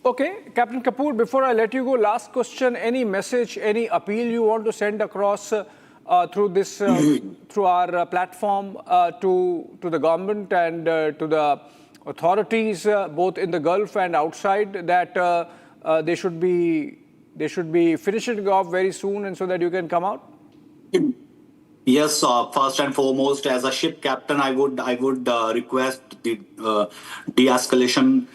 Okay, Captain Kapoor, before I let you go, last question: any message, any appeal you want to send across through this, through our platform to the government and to the authorities, both in the Gulf and outside, that they should be finishing off very soon, and so that you can come out? Yes, first and foremost, as a ship captain, I would request the de-escalation,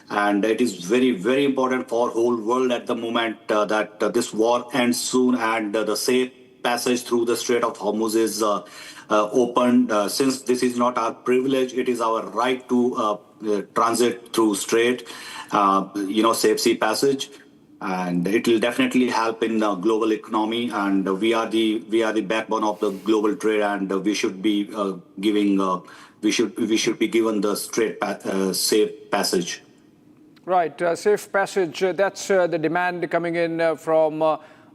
and it is very, very important for whole world at the moment that this war ends soon, and the safe passage through the Strait of Hormuz is opened. Since this is not our privilege, it is our right to transit through strait, safe sea passage. And it will definitely help in the global economy, and we are the backbone of the global trade, and we should be we should be given the safe passage. Right, safe passage. That's the demand coming in from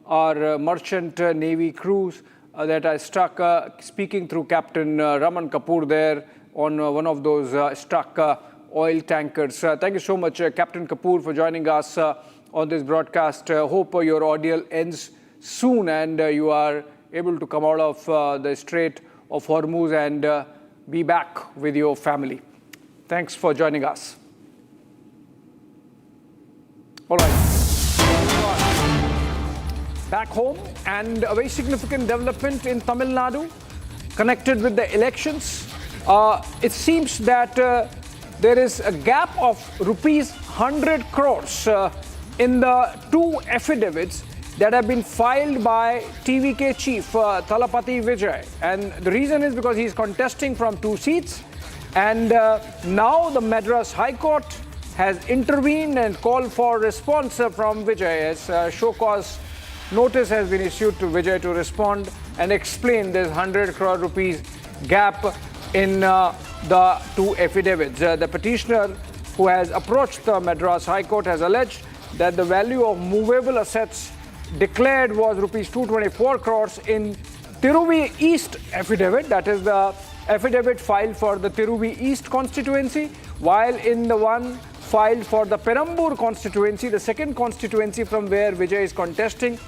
our merchant Navy crews that are stuck. Speaking through Captain Raman Kapoor there on one of those stuck oil tankers. Thank you so much, Captain Kapoor, for joining us on this broadcast. Hope your ordeal ends soon and you are able to come out of the Strait of Hormuz and be back with your family. Thanks for joining us. All right. Back home, and a very significant development in Tamil Nadu connected with the elections. It seems that there is a gap of rupees 100 crores in the two affidavits that have been filed by TVK chief Thalapathy Vijay. And the reason is because he's contesting from 2 seats. And now the Madras High Court has intervened and called for response from Vijay, as show cause notice has been issued to Vijay to respond and explain this 100 crore rupees gap in the two affidavits. The petitioner, who has approached the Madras High Court, has alleged that the value of movable assets declared was rupees 224 crores in Tiruvi East affidavit, that is the affidavit filed for the Tiruvi East constituency, while in the one filed for the Perambur constituency, the second constituency from where Vijay is contesting,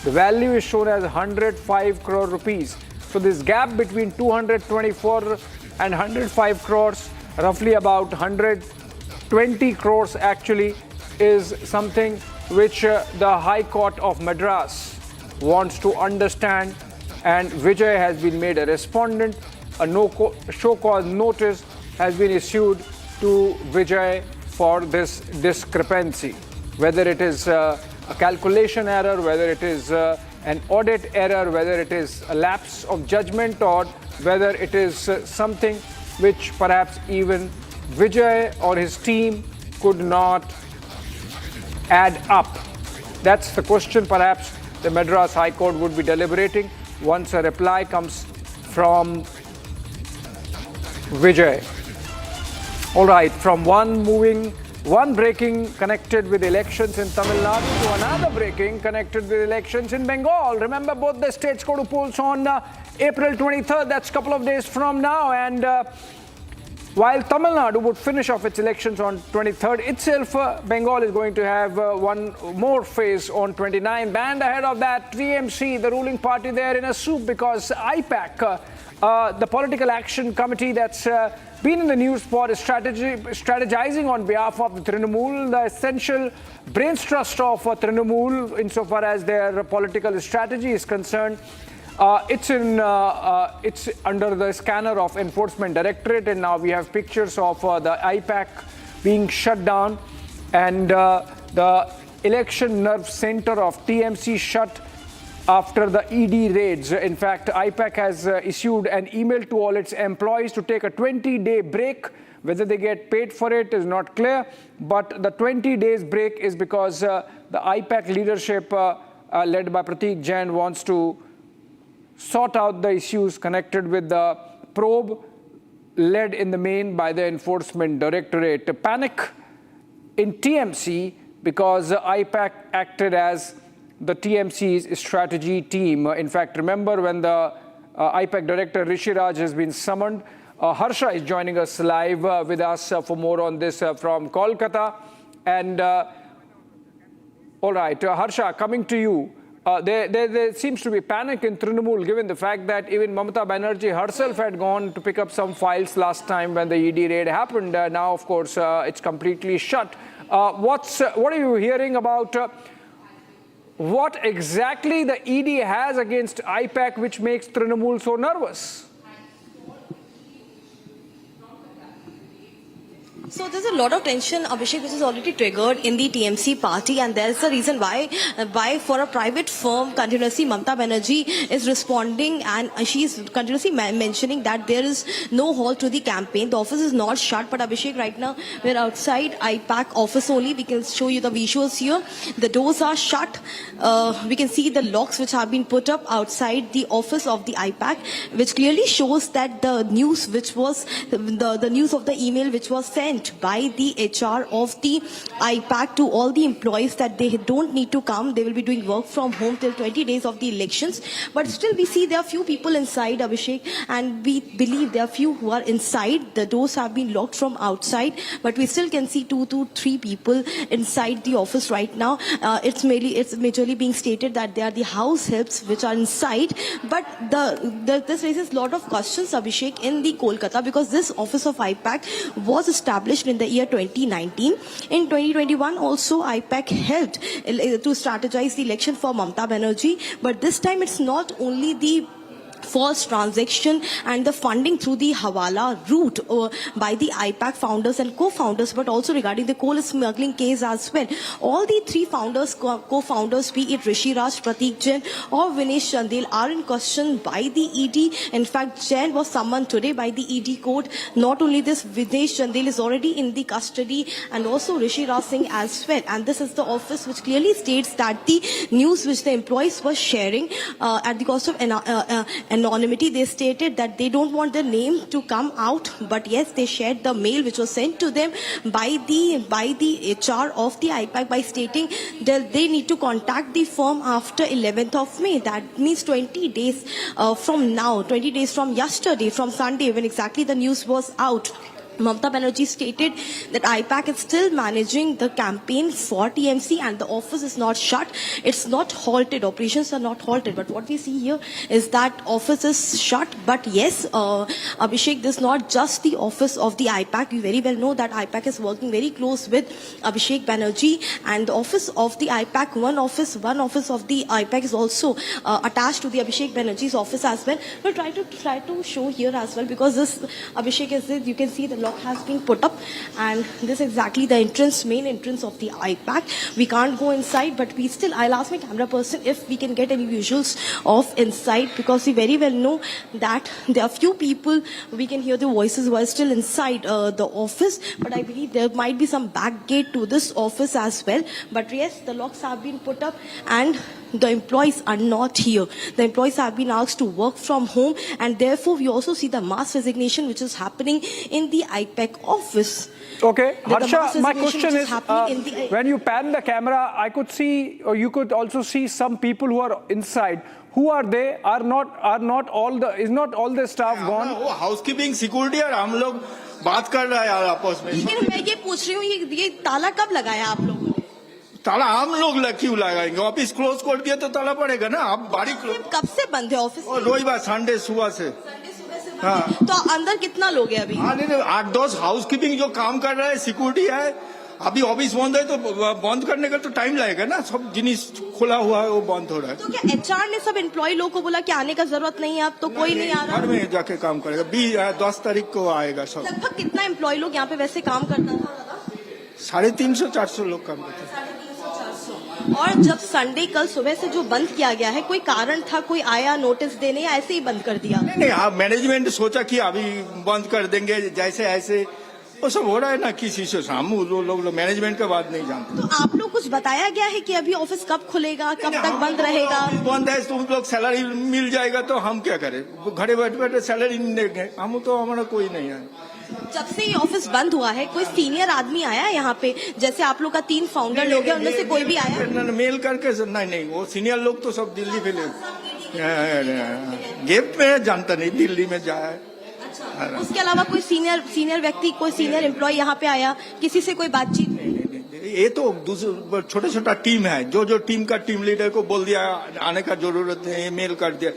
the value is shown as 105 crore rupees. So this gap between 224 and 105 crores, roughly about 120 crores actually, is something which the High Court of Madras wants to understand, and Vijay has been made a respondent. A show cause notice has been issued to Vijay for this discrepancy, whether it is a calculation error, whether it is an audit error, whether it is a lapse of judgment, or whether it is something which perhaps even Vijay or his team could not add up? That's the question perhaps the Madras High Court would be deliberating once a reply comes from Vijay. All right, from one breaking connected with elections in Tamil Nadu to another breaking connected with elections in Bengal. Remember, both the states go to polls on April 23rd. That's a couple of days from now. And while Tamil Nadu would finish off its elections on 23rd itself, Bengal is going to have one more phase on 29th. And ahead of that, TMC, the ruling party, there in a soup because IPAC, the Political Action Committee that's been in the news for strategizing on behalf of the Trinamool, the essential brains trust of Trinamool insofar as their political strategy is concerned. It's under the scanner of Enforcement Directorate, and now we have pictures of the IPAC being shut down and the election nerve center of TMC shut after the ED raids. In fact, IPAC has issued an email to all its employees to take a 20-day break. Whether they get paid for it is not clear, but the 20 days break is because the IPAC leadership led by Prateek Jain wants to sort out the issues connected with the probe led in the main by the Enforcement Directorate. A panic in TMC because IPAC acted as the TMC's strategy team. In fact, remember when the IPAC director Rishi Raj has been summoned. Harsha is joining us live with us for more on this from Kolkata. And all right, Harsha, coming to you. There seems to be panic in Trinamool given the fact that even Mamata Banerjee herself had gone to pick up some files last time when the ED raid happened. Now, of course, it's completely shut. What are you hearing about what exactly the ED has against IPAC which makes Trinamool so nervous? So there's a lot of tension, Abhishek, which is already triggered in the TMC party, and there's the reason why for a private firm, continuously Mamata Banerjee is responding, and she's continuously mentioning that there is no halt to the campaign. The office is not shut, but Abhishek, right now we're outside IPAC office only. We can show you the visuals here. The doors are shut. We can see the locks which have been put up outside the office of the IPAC, which clearly shows that the news which was the news of the email which was sent by the HR of the IPAC to all the employees that they don't need to come. They will be doing work from home till 20 days of the elections. But still we see there are few people inside, Abhishek, and we believe there are few who are inside. The doors have been locked from outside, but we still can see 2 to 3 people inside the office right now. It's majorly being stated that they are the house helps which are inside. But this raises a lot of questions, Abhishek, in the Kolkata, because this office of IPAC was established in the year 2019. In 2021 also IPAC helped to strategize the election for Mamata Banerjee, but this time it's not only the false transaction and the funding through the Hawala route by the IPAC founders and co-founders, but also regarding the coal smuggling case as well. All the 3 founders, co-founders, be it Rishi Raj, Prateek Jain or Vinesh Chandel, are in question by the ED. In fact, Jain was summoned today by the ED court. Not only this, Vinesh Chandel is already in the custody, and also Rishi Raj Singh as well. And this is the office which clearly states that the news which the employees were sharing at the cost of anonymity, they stated that they don't want their name to come out, but yes, they shared the mail which was sent to them by the HR of the IPAC by stating that they need to contact the firm after 11th of May. That means 20 days from now, 20 days from yesterday, from Sunday, when exactly the news was out. Mamata Banerjee stated that IPAC is still managing the campaign for TMC and the office is not shut. It's not halted. Operations are not halted. But what we see here is that office is shut. But yes, Abhishek, this is not just the office of the IPAC. We very well know that IPAC is working very close with Abhishek Banerjee, and the office of the IPAC, one office of the IPAC is also attached to the Abhishek Banerjee's office as well. We'll try to show here as well, because this Abhishek is, you can see the lock has been put up, and this is exactly the main entrance of the IPAC. We can't go inside, but I'll ask my camera person if we can get any visuals of inside, because we very well know that there are few people, we can hear the voices who are still inside the office, but I believe there might be some back gate to this office as well. But yes, the locks have been put up and the employees are not here. The employees have been asked to work from home, and therefore we also see the mass resignation which is happening in the IPAC office. Okay, Harsha, my question is, when you pan the camera, I could see, or you could also see some people who are inside. Who are they? Is not all the staff gone? वो housekeeping security और हम लोग बात कर रहे हैं यार आपस में. लेकिन मैं ये पूछ रही हूँ, ये ताला कब लगाया आप लोगों ने? ताला हम लोग क्यों लगाएंगे? ऑफिस क्लोज कर दिया तो ताला पड़ेगा ना. आप बारी कब से बंद है ऑफिस? रोज बार संडे सुबह से. हाँ. तो अंदर कितना लोग हैं अभी? 8-10 हाउसकीपिंग जो काम कर रहा है, सिक्योरिटी है. अभी ऑफिस बंद है तो बंद करने का तो टाइम लगेगा ना. सब जिनिस खुला हुआ है वो बंद हो रहा है. तो क्या एचआर ने सब एम्प्लॉय लोगों को बोला कि आने का जरूरत नहीं है, अब तो कोई नहीं आ रहा? घर में जाके काम करेगा. 10 तारीख को आएगा सब. लगभग कितना एम्प्लॉय लोग यहाँ पे वैसे काम करता था? 350-400 लोग काम करते हैं. और जब संडे कल सुबह से जो बंद किया गया है, कोई कारण था, कोई आया नोटिस देने, या ऐसे ही बंद कर दिया? नहीं, मैनेजमेंट सोचा कि अभी बंद कर देंगे, जैसे ऐसे वो सब हो रहा है ना. किसी से हम लोग मैनेजमेंट का बात नहीं जानते. तो आप लोग कुछ बताया गया है कि अभी ऑफिस कब खुलेगा, कब तक बंद रहेगा? बंद है, तुम लोग सैलरी मिल जाएगा तो हम क्या करें? घरे बैठे बैठे सैलरी नहीं देंगे हम तो, हमारा कोई नहीं है. जब से ये ऑफिस बंद हुआ है, कोई सीनियर आदमी आया यहाँ पे? जैसे आप लोग का 3 फाउंडर लोग हैं, उनमें से कोई भी आया? मेल करके नहीं, वो सीनियर लोग तो सब दिल्ली पे गिफ्ट में जानता नहीं, दिल्ली में जाए. उसके अलावा कोई सीनियर व्यक्ति, कोई सीनियर एम्प्लॉय यहाँ पे आया, किसी से कोई बातचीत? ये तो छोटा टीम है. जो टीम का टीम लीडर को बोल दिया आने का जरूरत है, मेल कर दिया.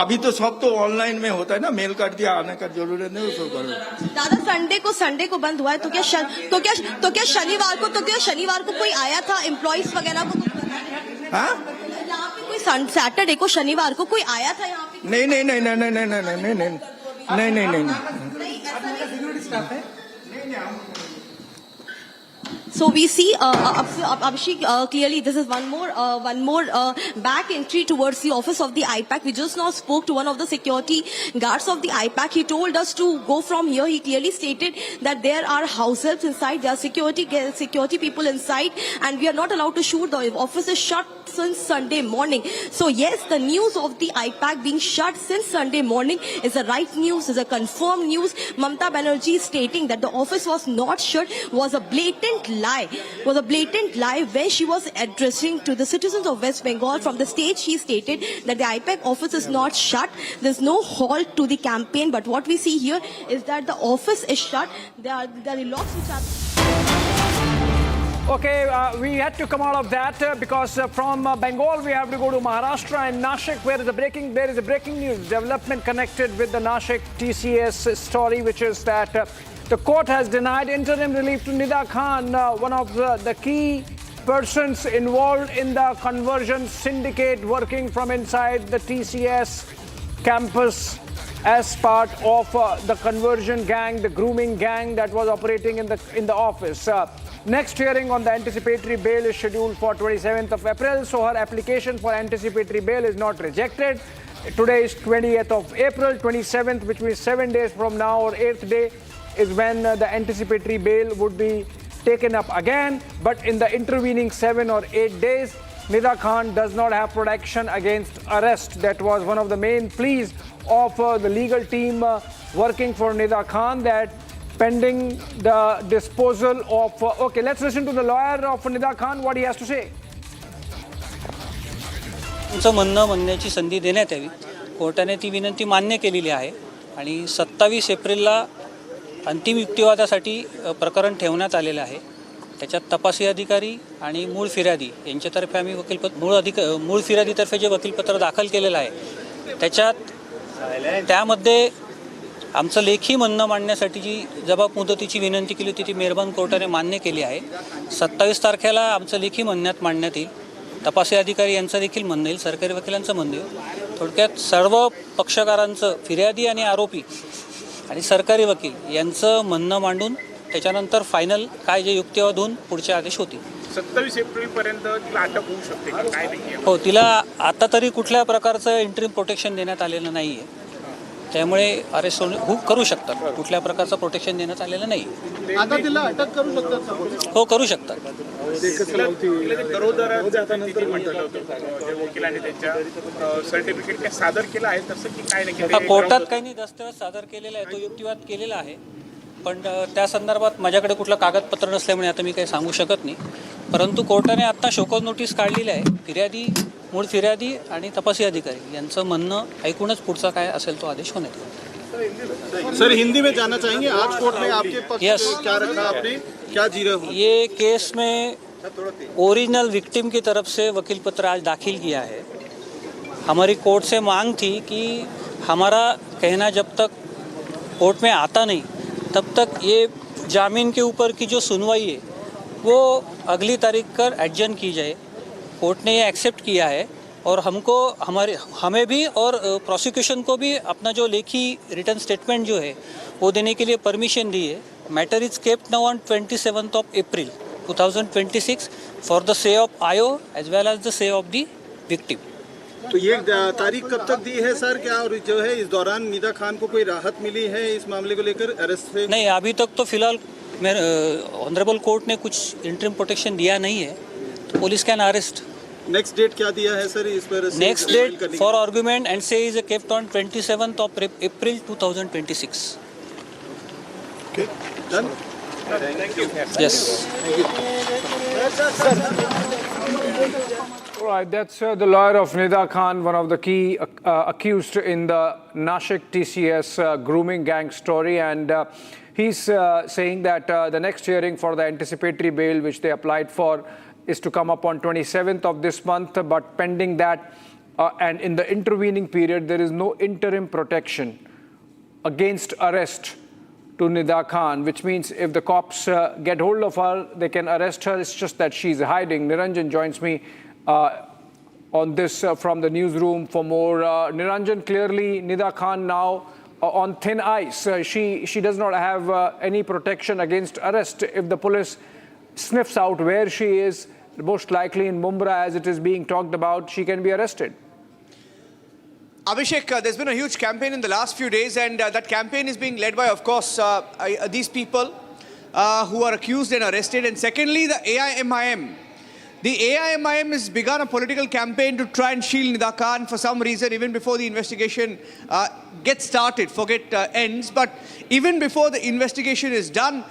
अभी तो सब तो ऑनलाइन में होता है ना, मेल कर दिया आने का जरूरत नहीं. उसको करो. दादा, संडे को बंद हुआ है, तो क्या शनिवार को कोई आया था एम्प्लॉइज वगैरह को? हाँ, यहाँ पे कोई सैटरडे को, शनिवार को कोई आया था यहाँ पे? नहीं. So we see, Abhishek, clearly this is one more back entry towards the office of the IPAC. We just now spoke to one of the security guards of the IPAC. He told us to go from here. He clearly stated that there are house helps inside, there are security people inside, and we are not allowed to shoot. The office is shut since Sunday morning. So yes, the news of the IPAC being shut since Sunday morning is a right news, is a confirmed news. Mamata Banerjee stating that the office was not shut was a blatant lie. When she was addressing to the citizens of West Bengal from the stage. She stated that the IPAC office is not shut. There's no halt to the campaign, but what we see here is that the office is shut. There are locks which are... Okay, we had to come out of that because from Bengal we have to go to Maharashtra and Nashik, where there is a breaking news development connected with the Nashik TCS story, which is that the court has denied interim relief to Nida Khan, one of the key persons involved in the conversion syndicate working from inside the TCS campus as part of the conversion gang, the grooming gang that was operating in the office. Next hearing on the anticipatory bail is scheduled for 27th of April, so her application for anticipatory bail is not rejected. Today is 20th of April, 27th, which means 7 days from now, or 8th day, is when the anticipatory bail would be taken up again. But in the intervening 7 or 8 days, Nida Khan does not have protection against arrest. That was one of the main pleas of the legal team working for Nida Khan, that pending the disposal of... okay, let's listen to the lawyer of Nida Khan, what he has to say. तुमचं म्हणणं म्हणण्याची संधी देण्यात यावी. कोर्टाने ती विनंती मान्य केलेली आहे आणि 27 एप्रिलला अंतिम युक्तिवादासाठी प्रकरण ठेवण्यात आलेलं आहे. त्याच्यात तपासी अधिकारी आणि मूळ फिर्यादी यांच्यातर्फे आम्ही मूळ फिर्यादीतर्फे जे वकीलपत्र दाखल केलेलं आहे त्यामध्ये आमचं लेखी म्हणणं मांडण्यासाठी जी जबाब मुदतीची विनंती केली होती ती मेहरबान कोर्टाने मान्य केली आहे. 27 तारखेला आमचं लेखी म्हणण्यात मांडण्यात येईल. तपासी अधिकारी यांचं देखील म्हणणं येईल, सरकारी वकिलांचं म्हणणं येईल. थोडक्यात सर्व पक्षकारांचं, फिर्यादी आणि आरोपी आणि सरकारी वकील यांचं म्हणणं मांडून त्याच्यानंतर फायनल काय जे युक्तिवाद होऊन पुढचे आदेश होतील. 27 एप्रिलपर्यंत तिला अटक होऊ शकते का काय नाही? हो, तिला आता तरी कुठल्या प्रकारचं इंटरिम प्रोटेक्शन देण्यात आलेलं नाही आहे, त्यामुळे अरेस्ट करू शकतात. कुठल्या प्रकारचं प्रोटेक्शन देण्यात आलेलं नाही. आता तिला अटक करू शकतात? हो, करू शकतात. वकिलांनी त्यांच्या सर्टिफिकेट काय सादर केलं आहे तसं की काय नाही? कोर्टात काही नाही दस्तऐवज सादर केलेला आहे, तो युक्तिवाद केलेला आहे, पण त्या संदर्भात माझ्याकडे कुठलं कागदपत्र नसल्यामुळे आता मी काही सांगू शकत नाही. परंतु कोर्टाने आत्ता शोकॉज नोटीस काढलेली आहे. फिर्यादी, मूळ फिर्यादी आणि तपासी अधिकारी यांचं म्हणणं ऐकूनच पुढचा काय असेल तो आदेश होण्यात येईल. सर, हिंदी में जाना चाहेंगे आज कोर्ट में आपके पक्ष Yes. में क्या रखा आपने, क्या जी रहे हो? ये केस में ओरिजिनल विक्टिम की तरफ से वकील पत्र आज दाखिल किया है. हमारी कोर्ट से मांग थी कि हमारा कहना जब तक कोर्ट में आता नहीं तब तक ये जामीन के ऊपर की जो सुनवाई है वो अगली तारीख कर एडजर्न की जाए. कोर्ट ने ये एक्सेप्ट किया है और हमें भी और प्रोसिक्यूशन को भी अपना जो लेखी रिटर्न स्टेटमेंट जो है वो देने के लिए परमिशन दी है. Matter is kept now on 27 April 2026 for the say of आयो as well as the say of the victim. तो ये तारीख कब तक दी है सर? क्या और जो है इस दौरान निदा खान को कोई राहत मिली है इस मामले को लेकर अरेस्ट से? नहीं, अभी तक तो फिलहाल ऑनरेबल कोर्ट ने कुछ इंटरिम प्रोटेक्शन दिया नहीं है, तो police can arrest. Next date क्या दिया है सर इस पर? Next date for argument and से is kept on 27 April 2026. Okay, done. Thank you. Yes. Right, that's the lawyer of Nida Khan, one of the key accused in the Nashik TCS grooming gang story, and he's saying that the next hearing for the anticipatory bail which they applied for is to come up on 27th of this month, but pending that and in the intervening period there is no interim protection against arrest to Nida Khan, which means if the cops get hold of her, they can arrest her. It's just that she's hiding. Niranjan joins me on this from the newsroom for more. Niranjan, clearly Nida Khan now on thin ice. She does not have any protection against arrest. If the police sniffs out where she is, most likely in Mumbai as it is being talked about, she can be arrested. Abhishek, there's been a huge campaign in the last few days, and that campaign is being led by, of course, these people who are accused and arrested. And secondly, the AIMIM. The AIMIM has begun a political campaign to try and shield Nida Khan for some reason, even before the investigation gets started. Forget ends, but even before the investigation is done,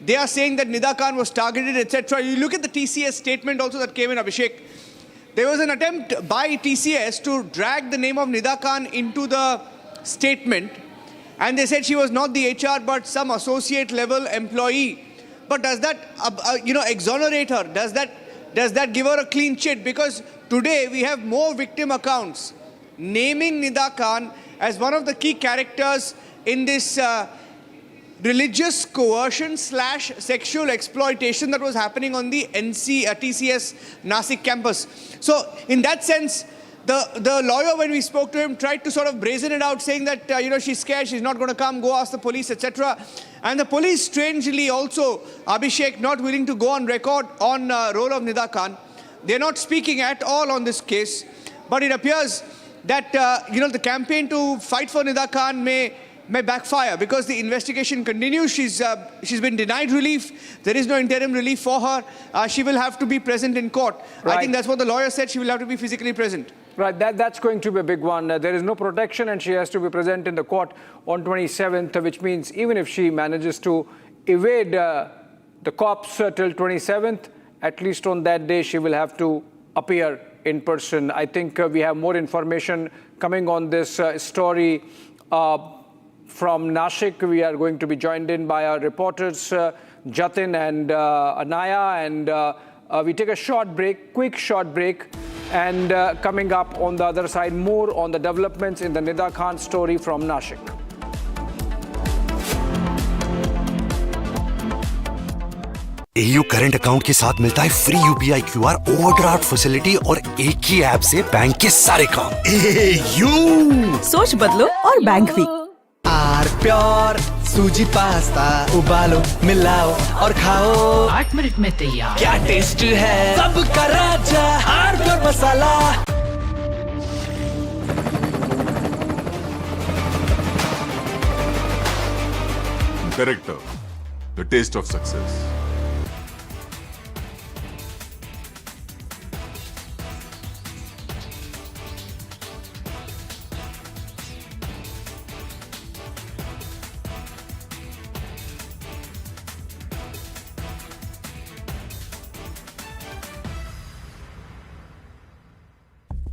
they are saying that Nida Khan was targeted, etc. You look at the TCS statement also that came in, Abhishek. There was an attempt by TCS to drag the name of Nida Khan into the statement, and they said she was not the HR but some associate level employee. But does that exonerate her? Does that give her a clean chit? Because today we have more victim accounts naming Nida Khan as one of the key characters in this religious coercion / sexual exploitation that was happening on the TCS Nashik campus. So in that sense, the lawyer, when we spoke to him, tried to sort of brazen it out, saying that she's scared, she's not going to come, go ask the police, etc. And the police, strangely also, Abhishek, not willing to go on record on role of Nida Khan. They're not speaking at all on this case. But it appears that the campaign to fight for Nida Khan may backfire because the investigation continues. She's been denied relief. There is no interim relief for her. She will have to be present in court. Right. I think that's what the lawyer said. She will have to be physically present. Right, that's going to be a big one. There is no protection and she has to be present in the court on 27th, which means even if she manages to evade the cops till 27th, at least on that day she will have to appear in person. I think we have more information coming on this story from Nashik. We are going to be joined in by our reporters Jatin and Anaya, and we take a quick short break, and coming up on the other side, more on the developments in the Nida Khan story from Nashik. AU current account के साथ मिलता है free UPI QR overdraft facility और एक ही app से bank के सारे काम। AU सोच बदलो और बैंक भी। ARK प्योर सूजी पास्ता उबालो मिलाओ और खाओ 8 मिनट में तैयार। क्या टेस्ट है सबका राजा hardware masala. Character, the taste of success.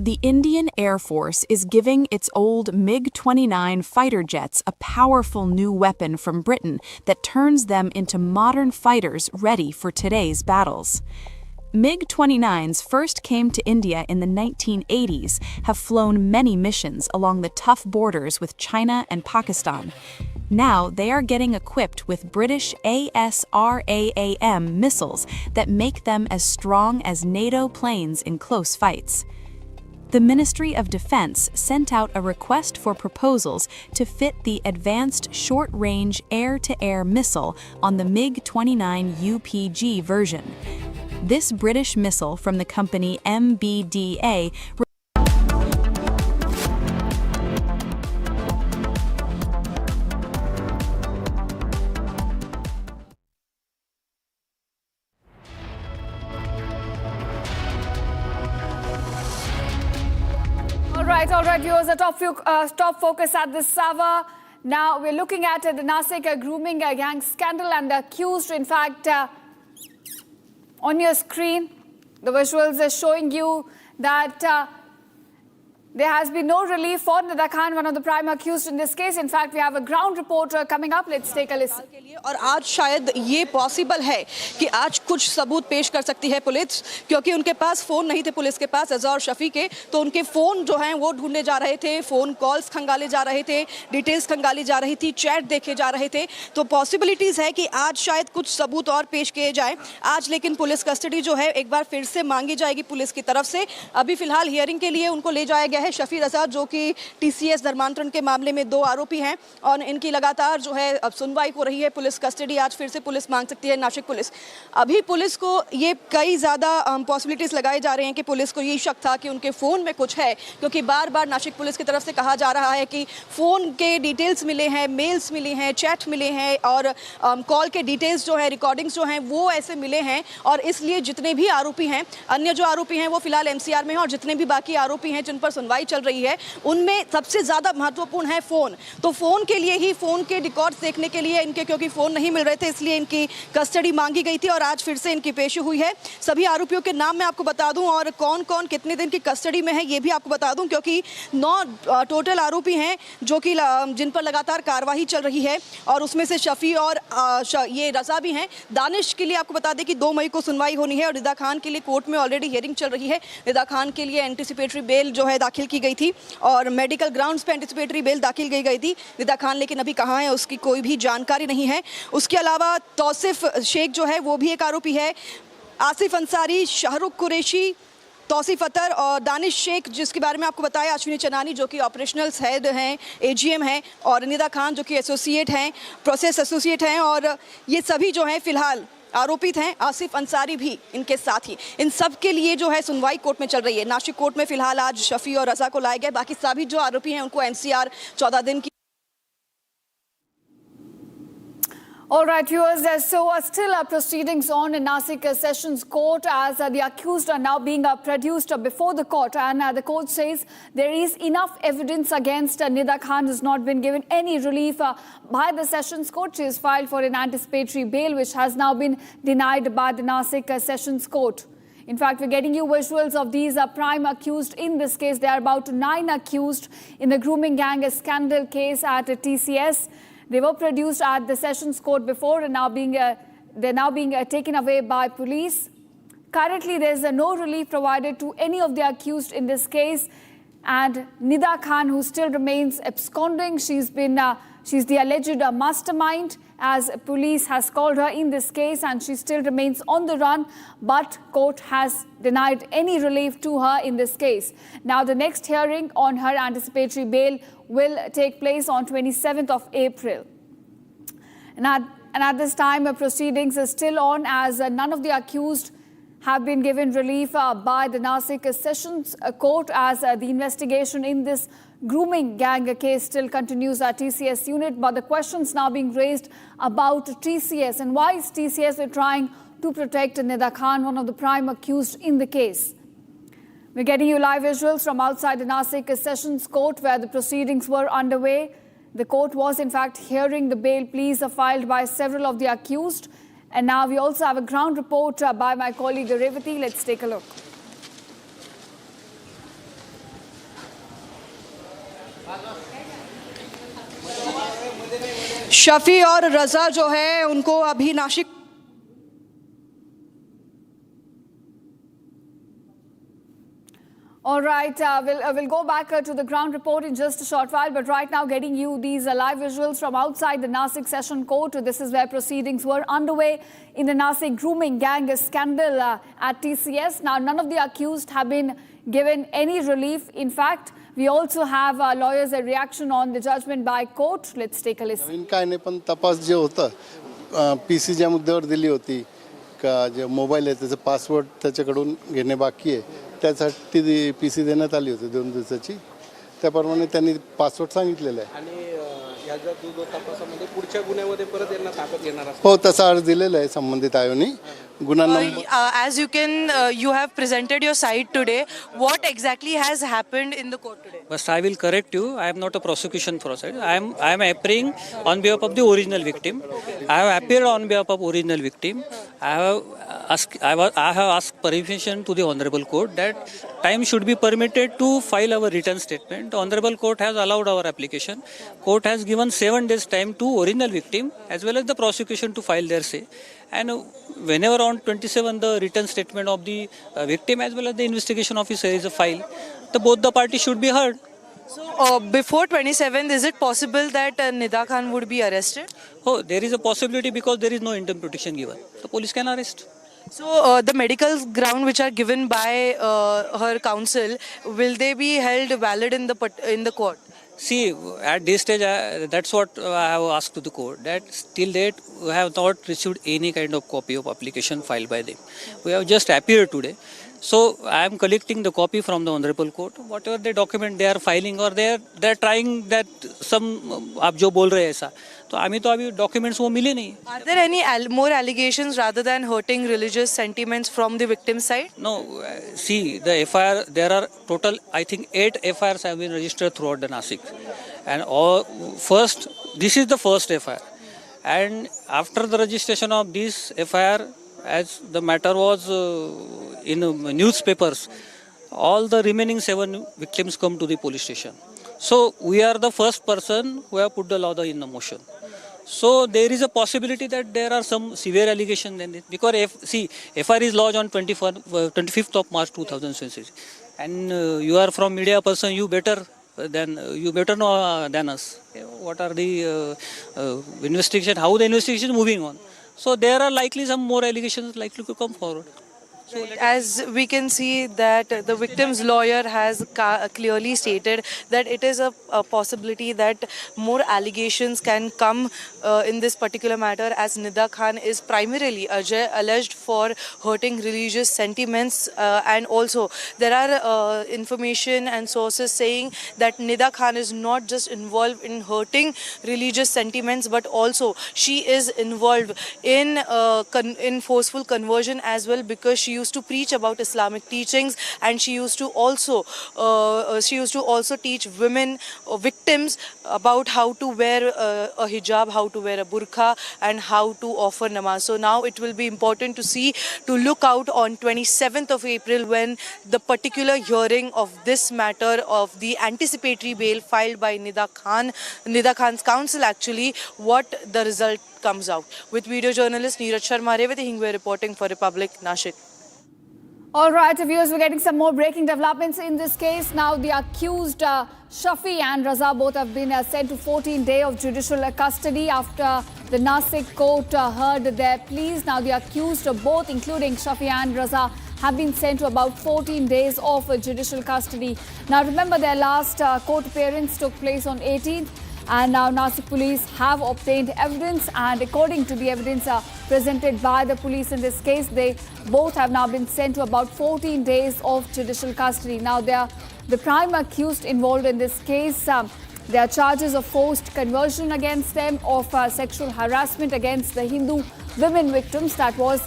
The Indian Air Force is giving its old MiG-29 fighter jets a powerful new weapon from Britain that turns them into modern fighters ready for today's battles. MiG-29s first came to India in the 1980s, have flown many missions along the tough borders with China and Pakistan. Now they are getting equipped with British ASRAAM missiles that make them as strong as NATO planes in close fights. The Ministry of Defense sent out a request for proposals to fit the Advanced Short-Range Air-to-Air Missile on the MiG-29 UPG version. This British missile from the company MBDA All right, viewers, a top focus at this hour. Now we're looking at the Nashik grooming gang scandal, and the accused, in fact, on your screen, the visuals are showing you that there has been no relief for Nida Khan, one of the prime accused in this case. In fact, we have a ground reporter coming up. Let's take a listen. और आज शायद ये possible है कि आज कुछ सबूत पेश कर सकती है पुलिस, क्योंकि उनके पास फ़ोन नहीं थे पुलिस के पास अज़हर शफ़ी के, तो उनके फ़ोन जो हैं वो ढूंढने जा रहे थे, फ़ोन कॉल्स खंगाले जा रहे थे, डिटेल्स खंगाली जा रही थी, चैट देखे जा रहे थे। तो पॉसिबिलिटीज़ है कि आज शायद कुछ सबूत और पेश किए जाए आज, लेकिन पुलिस कस्टडी जो है एक बार फिर से मांगी जाएगी पुलिस की तरफ से। अभी फ़िलहाल हियरिंग के लिए उनको ले जाया गया है। शफ़ी रज़ा जो कि TCS धर्मांतरण के मामले में 2 आरोपी हैं और इनकी लगातार जो है अब सुनवाई हो रही है। पुलिस कस्टडी आज फिर से पुलिस मांग सकती है, नासिक पुलिस। अभी पुलिस को ये कई ज़्यादा पॉसिबिलिटीज़ लगाए जा रहे हैं कि पुलिस को ये शक था कि उनके फ़ोन में कुछ है, क्योंकि बार बार नासिक पुलिस की तरफ से कहा जा रहा है कि फ़ोन के डिटेल्स मिले हैं, मेल्स मिली हैं, चैट मिले हैं और कॉल के डिटेल्स जो है, रिकॉर्डिंग्स जो हैं वो ऐसे मिले हैं। और इसलिए जितने भी आरोपी हैं, अन्य जो आरोपी हैं वो फिलहाल MCR में हैं और जितने भी बाकी आरोपी हैं जिन पर सुनवाई चल रही है उनमें सबसे ज़्यादा महत्वपूर्ण है फ़ोन। तो फ़ोन के लिए ही, फ़ोन के रिकॉर्ड्स देखने के लिए इनके, क्योंकि फ़ोन नहीं मिल रहे थे इसलिए इनकी कस्टडी मांगी गई थी और आज फिर से इनकी पेशी हुई है। सभी आरोपियों के नाम मैं आपको बता दूं और कौन कौन कितने दिन की कस्टडी में है ये भी आपको बता दूं, क्योंकि 9 टोटल आरोपी हैं जो कि जिन पर लगातार कार्रवाई चल रही है और उसमें से शफ़ी और ये रज़ा भी हैं। दानिश के लिए आपको बता दें कि 2 मई को सुनवाई होनी है और निदा खान के लिए कोर्ट में ऑलरेडी हियरिंग चल रही है। निदा खान के लिए एंटिसिपेटरी बेल जो है दाखिल की गई थी और मेडिकल ग्राउंड्स पे एंटिसिपेटरी बेल दाखिल की गई थी। निदा खान लेकिन अभी कहाँ है उसकी कोई भी जानकारी नहीं है। उसके अलावा तौसीफ शेख जो है वो भी एक आरोपी है, आसिफ अंसारी, शाहरुख कुरैशी, तौसीफ अतर और दानिश शेख जिसके बारे में आपको बताया, अश्विनी चनानी जो कि ऑपरेशनल हेड हैं, AGM हैं और निदा खान जो कि एसोसिएट हैं, प्रोसेस एसोसिएट हैं और ये सभी जो हैं फिलहाल आरोपित हैं। आसिफ अंसारी भी इनके साथ ही। इन सब के लिए जो है सुनवाई कोर्ट में चल रही है। नासिक कोर्ट में फिलहाल आज शफ़ी और रज़ा को लाए गए, बाकी सभी जो आरोपी हैं उनको MCR 14 दिन की। All right, viewers, so still proceedings on in Nashik Sessions Court as the accused are now being produced before the court, and the court says there is enough evidence against Nida Khan, has not been given any relief by the Sessions Court. She is filed for an anticipatory bail which has now been denied by the Nashik Sessions Court. In fact, we're getting you visuals of these prime accused in this case. There are about 9 accused in the grooming gang scandal case at TCS. They were produced at the Sessions Court before and they're now being taken away by police. Currently, there's no relief provided to any of the accused in this case. And Nida Khan, who still remains absconding, she's the alleged mastermind, as police has called her in this case, and she still remains on the run, but court has denied any relief to her in this case. Now, the next hearing on her anticipatory bail will take place on 27th of April. And at this time, proceedings are still on as none of the accused have been given relief by the Nashik Sessions Court as the investigation in this grooming gang case still continues at TCS unit. But the questions now being raised about TCS and why is TCS trying to protect Nida Khan, one of the prime accused in the case. We're getting you live visuals from outside the Nashik Sessions Court where the proceedings were underway. The court was in fact hearing the bail pleas filed by several of the accused. And now we also have a ground report by my colleague Revati. Let's take a look. Shafi और रजा जो है उनको अभी Nashik All right, we'll go back to the ground report in just a short while, but right now getting you these live visuals from outside the Nashik Session Court. This is where proceedings were underway in the Nashik grooming gang scandal at TCS. Now, none of the accused have been given any relief. In fact, we also have lawyers' reaction on the judgment by court. Let's take a listen. काय नाही पण तपास जे होता पीसीच्या मुद्द्यावर दिली होती का जे mobile आहे त्याचं पासवर्ड त्याच्याकडून घेणे बाकी आहे त्यासाठी पीसी देण्यात आली होती 2 दिवसाची त्याप्रमाणे त्यांनी पासवर्ड सांगितलेलं आहे आणि याचा जो तपासामध्ये पुढच्या गुन्ह्यामध्ये परत यांना ताकद येणार आहे हो तसा अर्ज दिलेला आहे संबंधित आयोनी गुन्हा number as you have presented your side today, what exactly has happened in the court today? First, I will correct you. I am not a prosecution process. I am appearing on behalf of the original victim. I have appeared on behalf of original victim. I have asked permission to the honorable court that time should be permitted to file our written statement. The honorable court has allowed our application. Court has given 7 days time to original victim as well as the prosecution to file their say. And whenever on 27 the written statement of the victim as well as the investigation officer is a file, both the parties should be heard. So before 27th, is it possible that Nida Khan would be arrested? Oh, there is a possibility because there is no interim protection given. The police can arrest. So the medical ground which are given by her counsel, will they be held valid in the court? See, at this stage, that's what I have asked to the court, that till date we have not received any kind of copy of application filed by them. We have just appeared today. So I am collecting the copy from the honorable court. Whatever the document they are filing or they are trying that some आप जो बोल रहे हैं ऐसा तो हमें तो अभी documents वो मिले नहीं. Are there any more allegations rather than hurting religious sentiments from the victim side? No, see the FIR, there are total I think 8 FIRs have been registered throughout the Nashik, and this is the first FIR, and after the registration of this FIR, as the matter was in newspapers, all the remaining 7 victims come to the police station. So we are the first person who have put the law in the motion. So there is a possibility that there are some severe allegations in it, because FIR is lodged on 25th of March 2006, and you are from media person, you better know than us what are the investigation, how the investigation is moving on. So there are likely some more allegations likely to come forward. So as we can see that the victim's lawyer has clearly stated that it is a possibility that more allegations can come in this particular matter, as Nida Khan is primarily alleged for hurting religious sentiments, and also there are information and sources saying that Nida Khan is not just involved in hurting religious sentiments, but also she is involved in forceful conversion as well, because she used to preach about Islamic teachings, and she used to also teach women victims about how to wear a hijab, how to wear a burqa, and how to offer namaz. So now it will be important to look out on 27th of April, when the particular hearing of this matter of the anticipatory bail filed by Nida Khan's counsel, actually, what the result comes out. With video journalist Neeraj Sharma, Revati Hingwe reporting for Republic, Nashik. All right, viewers, we're getting some more breaking developments in this case. Now, the accused Shafi and Raza both have been sent to 14 days of judicial custody after the Nashik court heard their pleas. Now, the accused both, including Shafi and Raza, have been sent to about 14 days of judicial custody. Now remember, their last court appearance took place on 18th. And now Nashik police have obtained evidence, and according to the evidence presented by the police in this case, they both have now been sent to about 14 days of judicial custody. Now they are the prime accused involved in this case. There are charges of forced conversion against them, of sexual harassment against the Hindu women victims that was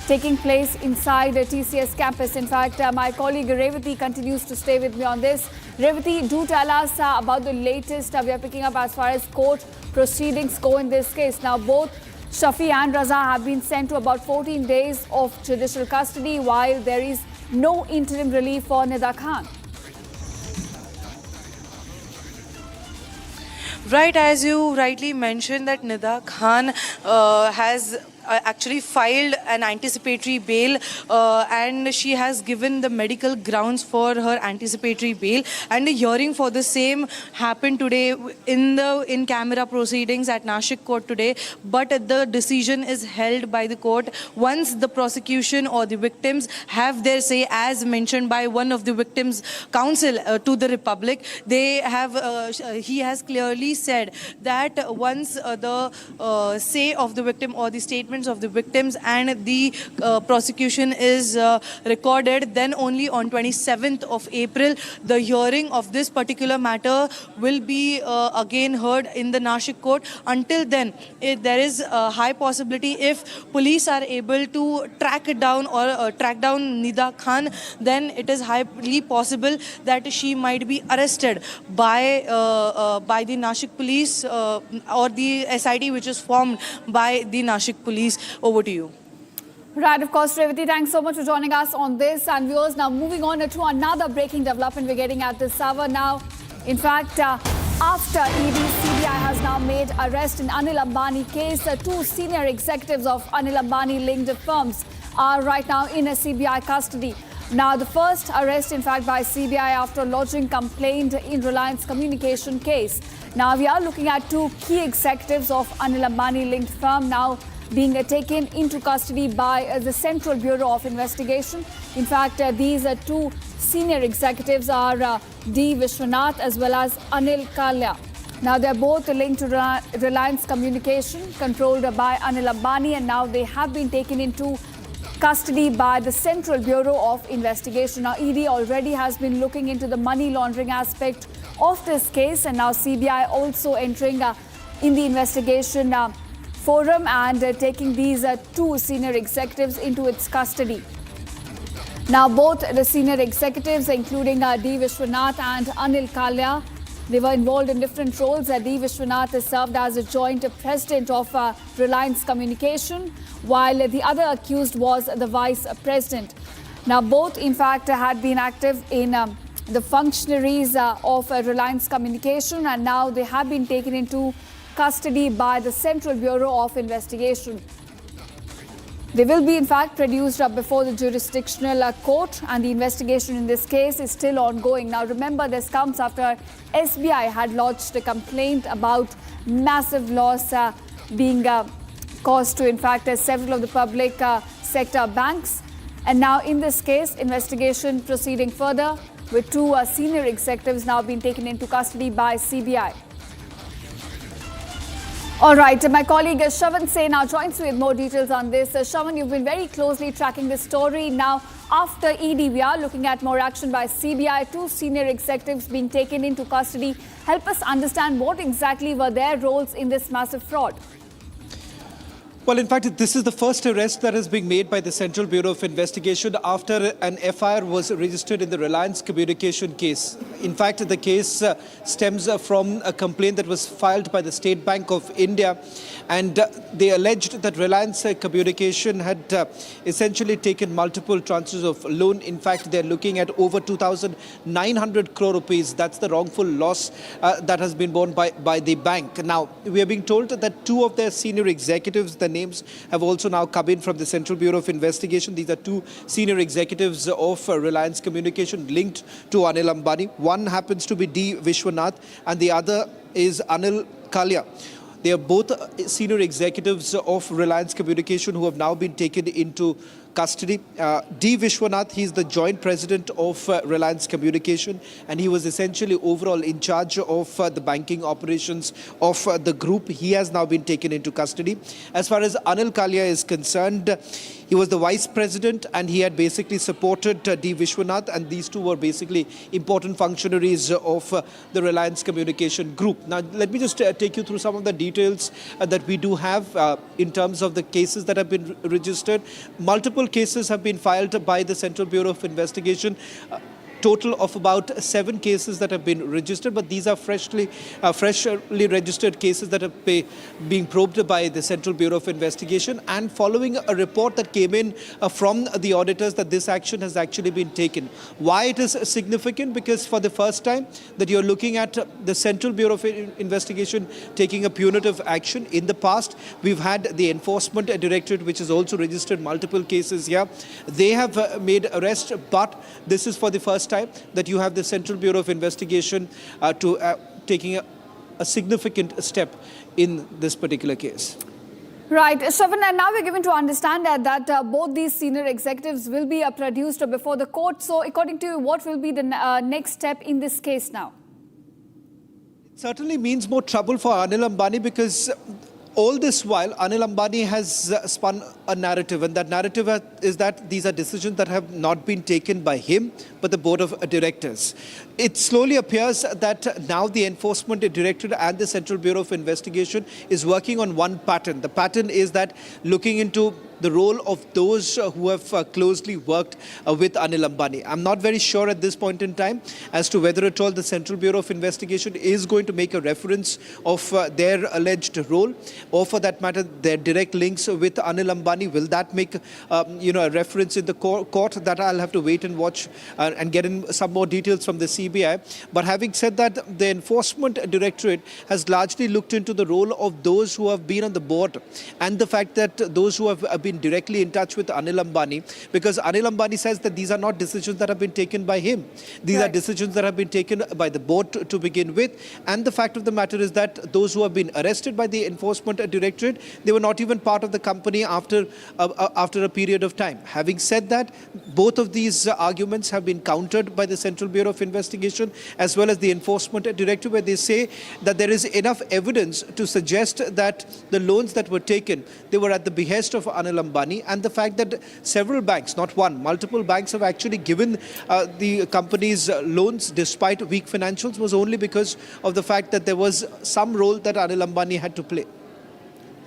taking place inside the TCS campus. In fact, my colleague Revati continues to stay with me on this. Revati, do tell us about the latest we are picking up as far as court proceedings go in this case. Now, both Shafi and Raza have been sent to about 14 days of judicial custody, while there is no interim relief for Nida Khan. Right, as you rightly mentioned, that Nida Khan has actually filed an anticipatory bail and she has given the medical grounds for her anticipatory bail, and the hearing for the same happened today in camera proceedings at Nashik court today, but the decision is held by the court once the prosecution or the victims have their say, as mentioned by one of the victims' counsel to the Republic. They have he has clearly said that once the say of the victim or the statements of the victims and the prosecution is recorded, then only on 27th of April the hearing of this particular matter will be again heard in the Nashik court. Until then, there is a high possibility, if police are able to track it down or track down Nida Khan, then it is highly possible that she might be arrested by the Nashik police or the SIT which is formed by the Nashik police. Over to you. Right, of course, Revati, thanks so much for joining us on this. And viewers, now moving on to another breaking development we're getting at this hour now. In fact, after ED, CBI has now made arrest in Anil Ambani case. Two senior executives of Anil Ambani linked firms are right now in a CBI custody. Now, the first arrest, in fact, by CBI after lodging complaint in Reliance Communications case. Now, we are looking at two key executives of Anil Ambani linked firm now being taken into custody by the Central Bureau of Investigation. In fact, these two senior executives are D. Vishwanath as well as Anil Kalya. Now, they're both linked to Reliance Communications, controlled by Anil Ambani, and now they have been taken into custody by the Central Bureau of Investigation. Now, ED already has been looking into the money laundering aspect of this case, and now CBI also entering in the investigation forum and taking these two senior executives into its custody. Now, both the senior executives, including D. Vishwanath and Anil Kalya, they were involved in different roles. D. Vishwanath has served as a joint president of Reliance Communications, while the other accused was the vice president. Now, both, in fact, had been active in the functionaries of Reliance Communications, and now they have been taken into custody by the Central Bureau of Investigation. They will be, in fact, produced before the jurisdictional court, and the investigation in this case is still ongoing. Now, remember, this comes after SBI had lodged a complaint about massive loss being caused to, in fact, several of the public sector banks. And now, in this case, investigation proceeding further with two senior executives now being taken into custody by CBI. All right, my colleague Shravan Sen now joins me with more details on this. Shravan, you've been very closely tracking this story. Now, after ED, we are looking at more action by CBI, two senior executives being taken into custody. Help us understand what exactly were their roles in this massive fraud. Well, in fact, this is the first arrest that is being made by the Central Bureau of Investigation after an FIR was registered in the Reliance Communications case. In fact, the case stems from a complaint that was filed by the State Bank of India, and they alleged that Reliance Communications had essentially taken multiple tranches of loan. In fact, they're looking at over 2,900 crore rupees. That's the wrongful loss that has been borne by the bank. Now, we are being told that two of their senior executives, the names have also now come in from the Central Bureau of Investigation. These are two senior executives of Reliance Communications linked to Anil Ambani. One happens to be D. Vishwanath and the other is Anil Kalya. They are both senior executives of Reliance Communications who have now been taken into custody. D. Vishwanath, he's the joint president of Reliance Communication, and he was essentially overall in charge of the banking operations of the group. He has now been taken into custody. As far as Anil Kalia is concerned, he was the vice president and he had basically supported D. Vishwanath, and these two were basically important functionaries of the Reliance Communication group. Now, let me just take you through some of the details that we do have in terms of the cases that have been registered. Multiple cases have been filed by the Central Bureau of Investigation. Total of about 7 cases that have been registered, but these are freshly registered cases that are being probed by the Central Bureau of Investigation, and following a report that came in from the auditors that this action has actually been taken. Why it is significant? Because for the first time that you're looking at the Central Bureau of Investigation taking a punitive action. In the past, we've had the Enforcement Directorate, which has also registered multiple cases here. They have made arrests, but this is for the first time that you have the Central Bureau of Investigation taking a significant step in this particular case. Right, Shravan, and now we're given to understand that both these senior executives will be produced before the court. So according to you, what will be the next step in this case now? It certainly means more trouble for Anil Ambani, because all this while, Anil Ambani has spun a narrative, and that narrative is that these are decisions that have not been taken by him, but the board of directors. It slowly appears that now the Enforcement Directorate and the Central Bureau of Investigation is working on one pattern. The pattern is that looking into the role of those who have closely worked with Anil Ambani. I'm not very sure at this point in time as to whether at all the Central Bureau of Investigation is going to make a reference of their alleged role, or for that matter, their direct links with Anil Ambani. Will that make a reference in the court? That I'll have to wait and watch and get in some more details from the CBI. But having said that, the Enforcement Directorate has largely looked into the role of those who have been on the board, and the fact that those who have been directly in touch with Anil Ambani, because Anil Ambani says that these are not decisions that have been taken by him. These are decisions that have been taken by the board to begin with. And the fact of the matter is that those who have been arrested by the Enforcement Directorate, they were not even part of the company after a period of time. Having said that, both of these arguments have been countered by the Central Bureau of Investigation as well as the Enforcement Directorate, where they say that there is enough evidence to suggest that the loans that were taken, they were at the behest of Anil Ambani, and the fact that several banks, not one, multiple banks have actually given the company's loans despite weak financials was only because of the fact that there was some role that Anil Ambani had to play.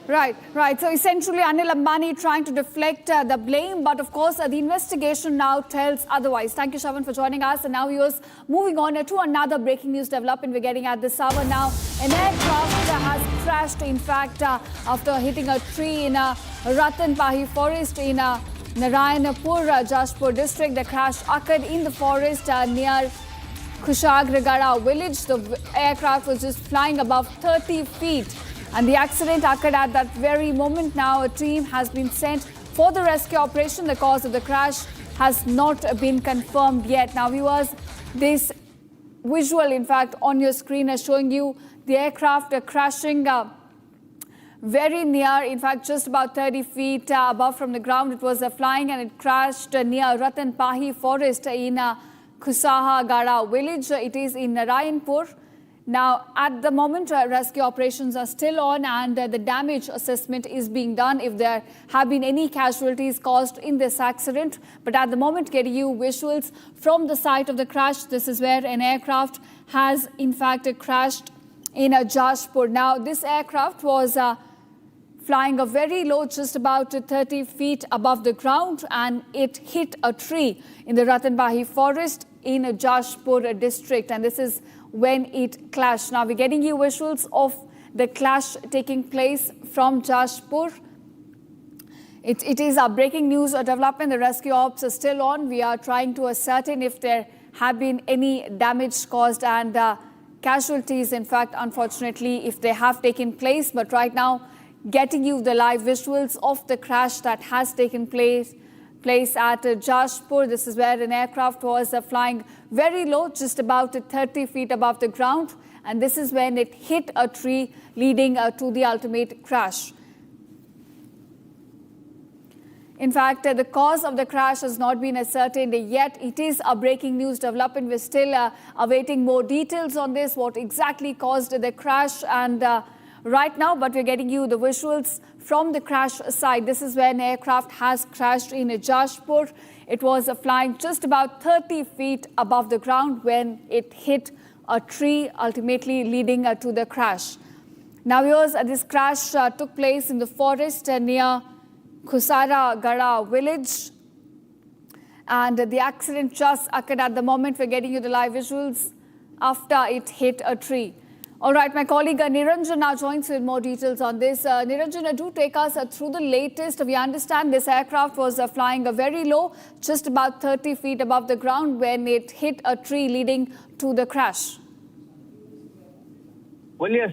Right. So essentially Anil Ambani trying to deflect the blame, but of course the investigation now tells otherwise. Thank you, Shravan, for joining us. And now he was moving on to another breaking news development we're getting at this hour now. An aircraft has crashed, in fact, after hitting a tree in Ratanpahi forest in Narayanpur, Jashpur district. The crash occurred in the forest near Kushagragada village. The aircraft was just flying above 30 feet. And the accident occurred at that very moment. Now a team has been sent for the rescue operation. The cause of the crash has not been confirmed yet. Now viewers, this visual in fact on your screen is showing you the aircraft crashing very near, in fact just about 30 feet above from the ground. It was flying and it crashed near Ratanpahi forest in Kusahagada village. It is in Narayanpur. Now, at the moment, rescue operations are still on, and the damage assessment is being done if there have been any casualties caused in this accident. But at the moment, getting you visuals from the site of the crash. This is where an aircraft has, in fact, crashed in Jashpur. Now, this aircraft was flying very low, just about 30 feet above the ground, and it hit a tree in the Ratanpahi forest in Jashpur district. And this is when it clashed. Now we're getting you visuals of the clash taking place from Jashpur. It is a breaking news development. The rescue ops are still on. We are trying to ascertain if there have been any damage caused and casualties, in fact, unfortunately, if they have taken place. But right now, getting you the live visuals of the crash that has taken place at Jashpur. This is where an aircraft was flying very low, just about 30 feet above the ground. And this is when it hit a tree, leading to the ultimate crash. In fact, the cause of the crash has not been ascertained yet. It is a breaking news development. We're still awaiting more details on this, what exactly caused the crash and right now, but we're getting you the visuals from the crash site. This is where an aircraft has crashed in Jashpur. It was flying just about 30 feet above the ground when it hit a tree, ultimately leading to the crash. Now, viewers, this crash took place in the forest near Khusaragada village, and the accident just occurred at the moment. We're getting you the live visuals after it hit a tree. All right, my colleague Niranjan now joins with more details on this. Niranjan, do take us through the latest. We understand this aircraft was flying very low, just about 30 feet above the ground when it hit a tree, leading to the crash. Well, yes,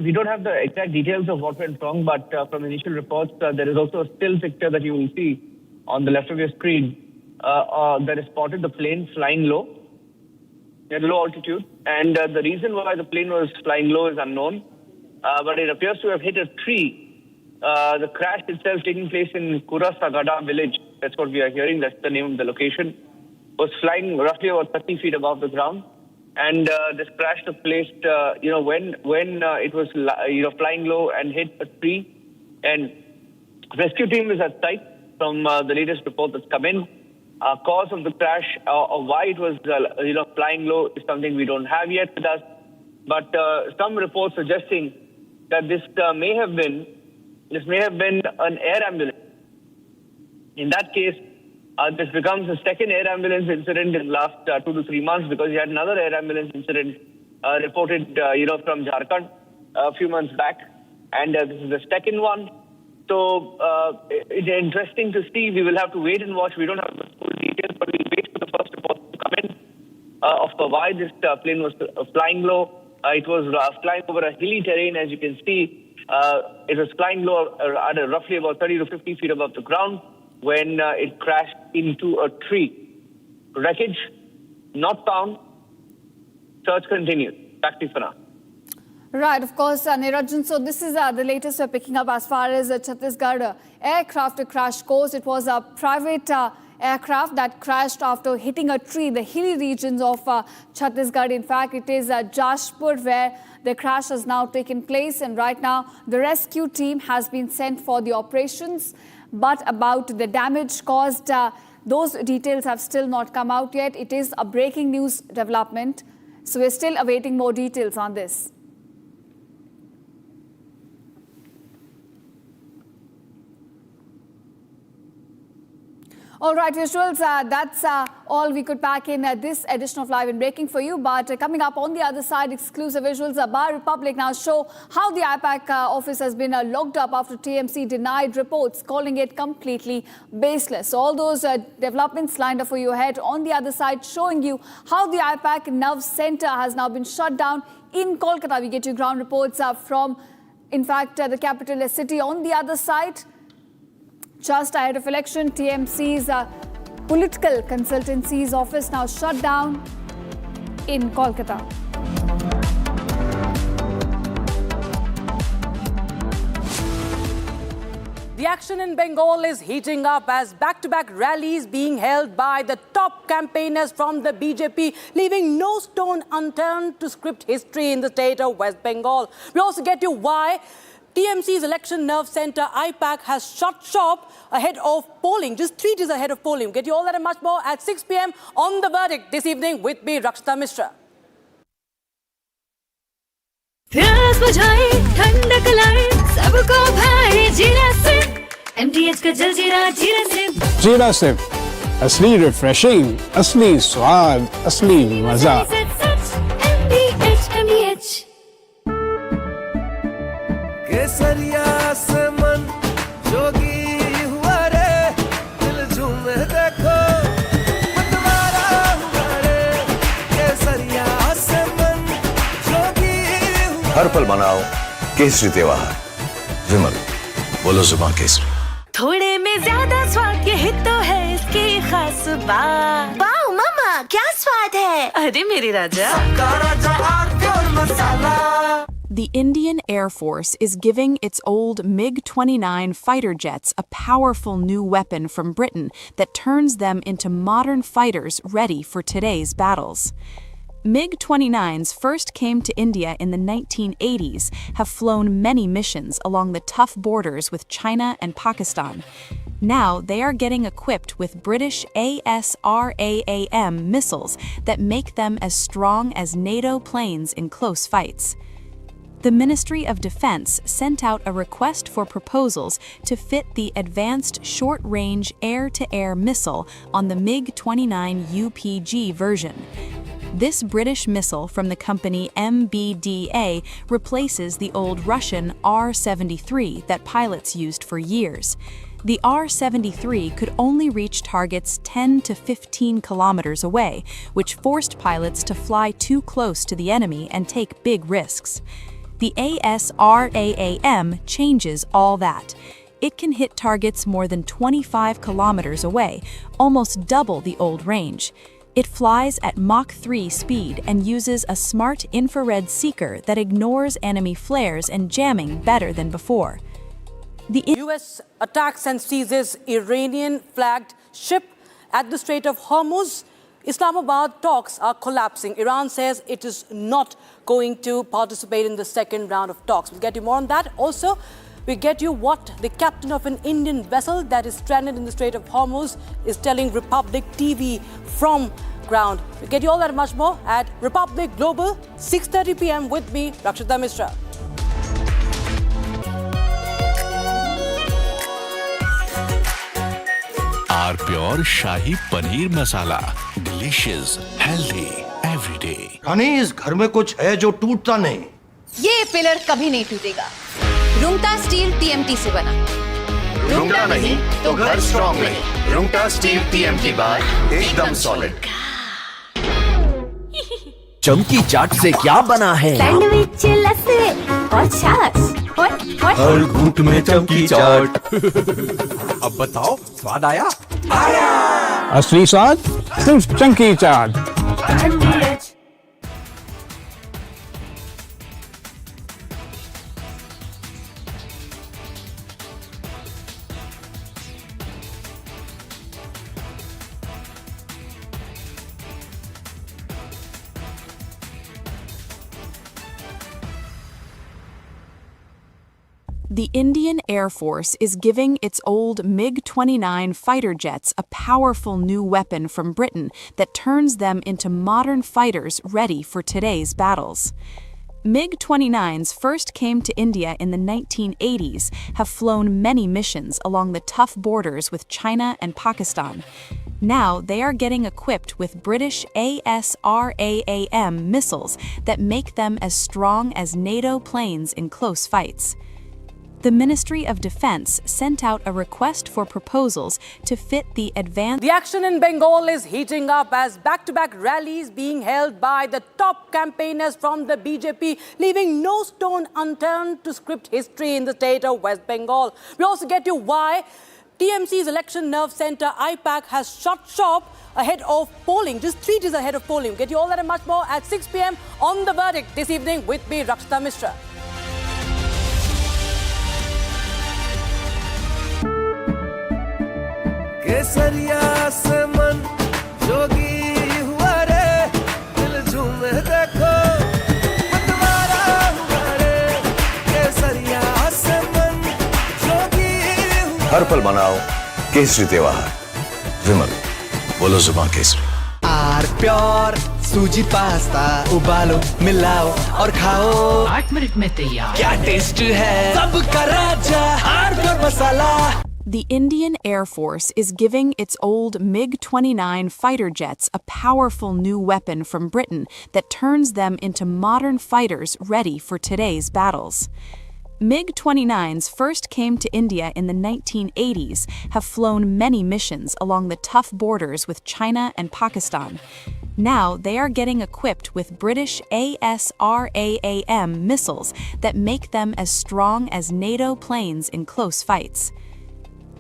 we don't have the exact details of what went wrong, but from initial reports, there is also a still picture that you will see on the left of your screen that is spotted the plane flying low, at low altitude. And the reason why the plane was flying low is unknown, but it appears to have hit a tree. The crash itself taking place in Khusaragada village, that's what we are hearing, that's the name of the location, was flying roughly about 30 feet above the ground. And this crash took place, when it was, flying low and hit a tree. And rescue team is at site from the latest report that's come in. Cause of the crash or why it was, flying low is something we don't have yet with us. But some reports suggesting that this may have been an air ambulance. In that case, this becomes the second air ambulance incident in the last 2 to 3 months, because we had another air ambulance incident reported, from Jharkhand a few months back, and this is the second one. So it's interesting to see. We will have to wait and watch. We don't have the full details, but we'll wait for the first report to come in of why this plane was flying low. It was flying over a hilly terrain, as you can see. It was flying low at roughly about 30 to 50 feet above the ground when it crashed into a tree. Wreckage not found. Search continues. Back to you for now. Right, of course, Niranjan. So this is the latest we're picking up as far as Chhattisgarh aircraft crash goes. It was a private aircraft that crashed after hitting a tree in the hilly regions of Chhattisgarh. In fact, it is Jashpur where the crash has now taken place. And right now, the rescue team has been sent for the operations. But about the damage caused, those details have still not come out yet. It is a breaking news development. So we're still awaiting more details on this. All right, visuals, that's all we could pack in this edition of Live and Breaking for you. But coming up on the other side, exclusive visuals. Bar Republic now show how the IPAC office has been locked up after TMC denied reports, calling it completely baseless. So all those developments lined up for you ahead. On the other side, showing you how the IPAC Nerve Center has now been shut down in Kolkata. We get you ground reports from, in fact, the capital city. On the other side, just ahead of election, TMC's political consultancy's office now shut down in Kolkata. The action in Bengal is heating up as back-to-back rallies being held by the top campaigners from the BJP, leaving no stone unturned to script history in the state of West Bengal. We also get you why TMC's Election Nerve Center, IPAC, has shut shop ahead of polling, just 3 days ahead of polling. We'll get you all that and much more at 6 p.m. on The Verdict this evening with me, Rakshita Mishra. जीरा SIP असली refreshing, असली स्वाद, असली मजा। केसरिया से मन जोगी हुआ रे, दिल झूमे देखो मतवारा हुआ रे। केसरिया से मन जोगी हुआ। हर पल मनाओ केसरी त्योहार। विमल, बोलो जुबान केसरी। थोड़े में ज्यादा स्वाद, यही तो है इसकी खास बात। वाओ मामा, क्या स्वाद है? अरे मेरे राजा, सबका राजा आरती और मसाला। The Indian Air Force is giving its old MiG-29 fighter jets a powerful new weapon from Britain that turns them into modern fighters ready for today's battles. MiG-29s first came to India in the 1980s, have flown many missions along the tough borders with China and Pakistan. Now they are getting equipped with British ASRAAM missiles that make them as strong as NATO planes in close fights. The Ministry of Defense sent out a request for proposals to fit the Advanced Short-Range Air-to-Air Missile on the MiG-29 UPG version. This British missile from the company MBDA replaces the old Russian R-73 that pilots used for years. The R-73 could only reach targets 10 to 15 kilometers away, which forced pilots to fly too close to the enemy and take big risks. The ASRAAM changes all that. It can hit targets more than 25 kilometers away, almost double the old range. It flies at Mach 3 speed and uses a smart infrared seeker that ignores enemy flares and jamming better than before. The US attacks and seizes Iranian-flagged ship at the Strait of Hormuz. Islamabad talks are collapsing. Iran says it is not going to participate in the second round of talks. We'll get you more on that. Also, we get you what the captain of an Indian vessel that is stranded in the Strait of Hormuz is telling Republic TV from ground. We'll get you all that and much more at Republic Global, 6:30 p.m. with me, Rakshita Mishra. R pure shahi paneer masala, delicious, healthy everyday. रानी, इस घर में कुछ है जो टूटता नहीं। ये पिलर कभी नहीं टूटेगा। रुंगटा स्टील टीएमटी से बना। रुंगटा नहीं तो घर स्ट्रॉन्ग नहीं। रुंगटा स्टील टीएमटी बार एकदम सॉलिड। चमकी चाट से क्या बना है? सैंडविच, लस्सी और छाछ और हर घूंट में चमकी चाट। अब बताओ, स्वाद आया? आया। असली स्वाद सिर्फ चंकी चाट। The Indian Air Force is giving its old MiG-29 fighter jets a powerful new weapon from Britain that turns them into modern fighters ready for today's battles. MiG-29s first came to India in the 1980s, have flown many missions along the tough borders with China and Pakistan. Now they are getting equipped with British ASRAAM missiles that make them as strong as NATO planes in close fights. The Ministry of Defense sent out a request for proposals to fit the advanced... The action in Bengal is heating up as back-to-back rallies being held by the top campaigners from the BJP, leaving no stone unturned to script history in the state of West Bengal. We also get to why TMC's election nerve center IPAC has shut shop ahead of polling, just 3 days ahead of polling. We'll get you all that and much more at 6 p.m. on The Verdict this evening with me, Rakshita Mishra. केसरिया से मन जोगी हुआ रे, दिल झूमे देखो मतवारा हुआ रे। केसरिया से मन जोगी हुआ। हर पल मनाओ केसरी त्योहार। विमल, बोलो जुबान केसरी। आर प्योर सूजी पास्ता उबालो, मिलाओ और खाओ। 8 मिनट में तैयार। क्या टेस्ट है सबका राजा, R pure masala. The Indian Air Force is giving its old MiG-29 fighter jets a powerful new weapon from Britain that turns them into modern fighters ready for today's battles. MiG-29s first came to India in the 1980s, have flown many missions along the tough borders with China and Pakistan. Now they are getting equipped with British ASRAAM missiles that make them as strong as NATO planes in close fights.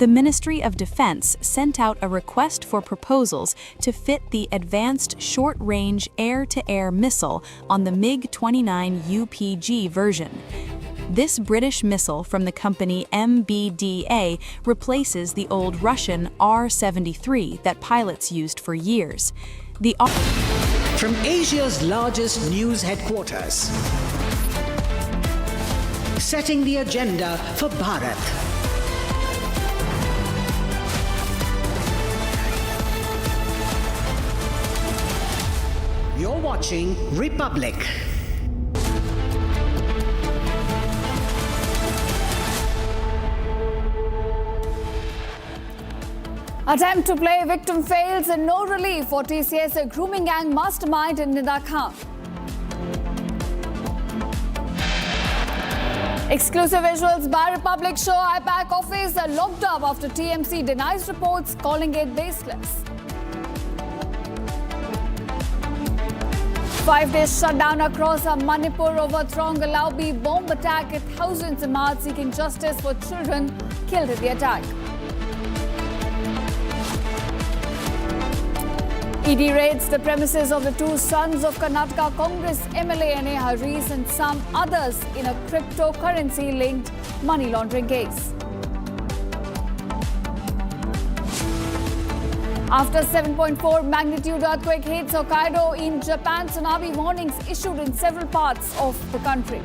the Ministry of Defense sent out a request for proposals to fit the Advanced Short-Range Air-to-Air Missile on the MiG-29 UPG version. This British missile from the company MBDA replaces the old Russian R-73 that pilots used for years. From Asia's largest news headquarters, setting the agenda for Bharat. You're watching Republic. Attempt to play victim fails and no relief for TCS, a grooming gang mastermind in Nida Khan. Exclusive visuals by Republic show IPAC office locked up after TMC denies reports, calling it baseless. 5-day shutdown across Manipur over Throngalaubi bomb attack at thousands emerged seeking justice for children killed in the attack. ED raids the premises of the two sons of Karnataka Congress MLA N.A. Haris and some others in a cryptocurrency-linked money laundering case. After 7.4 magnitude earthquake hits Hokkaido in Japan, tsunami warnings issued in several parts of the country.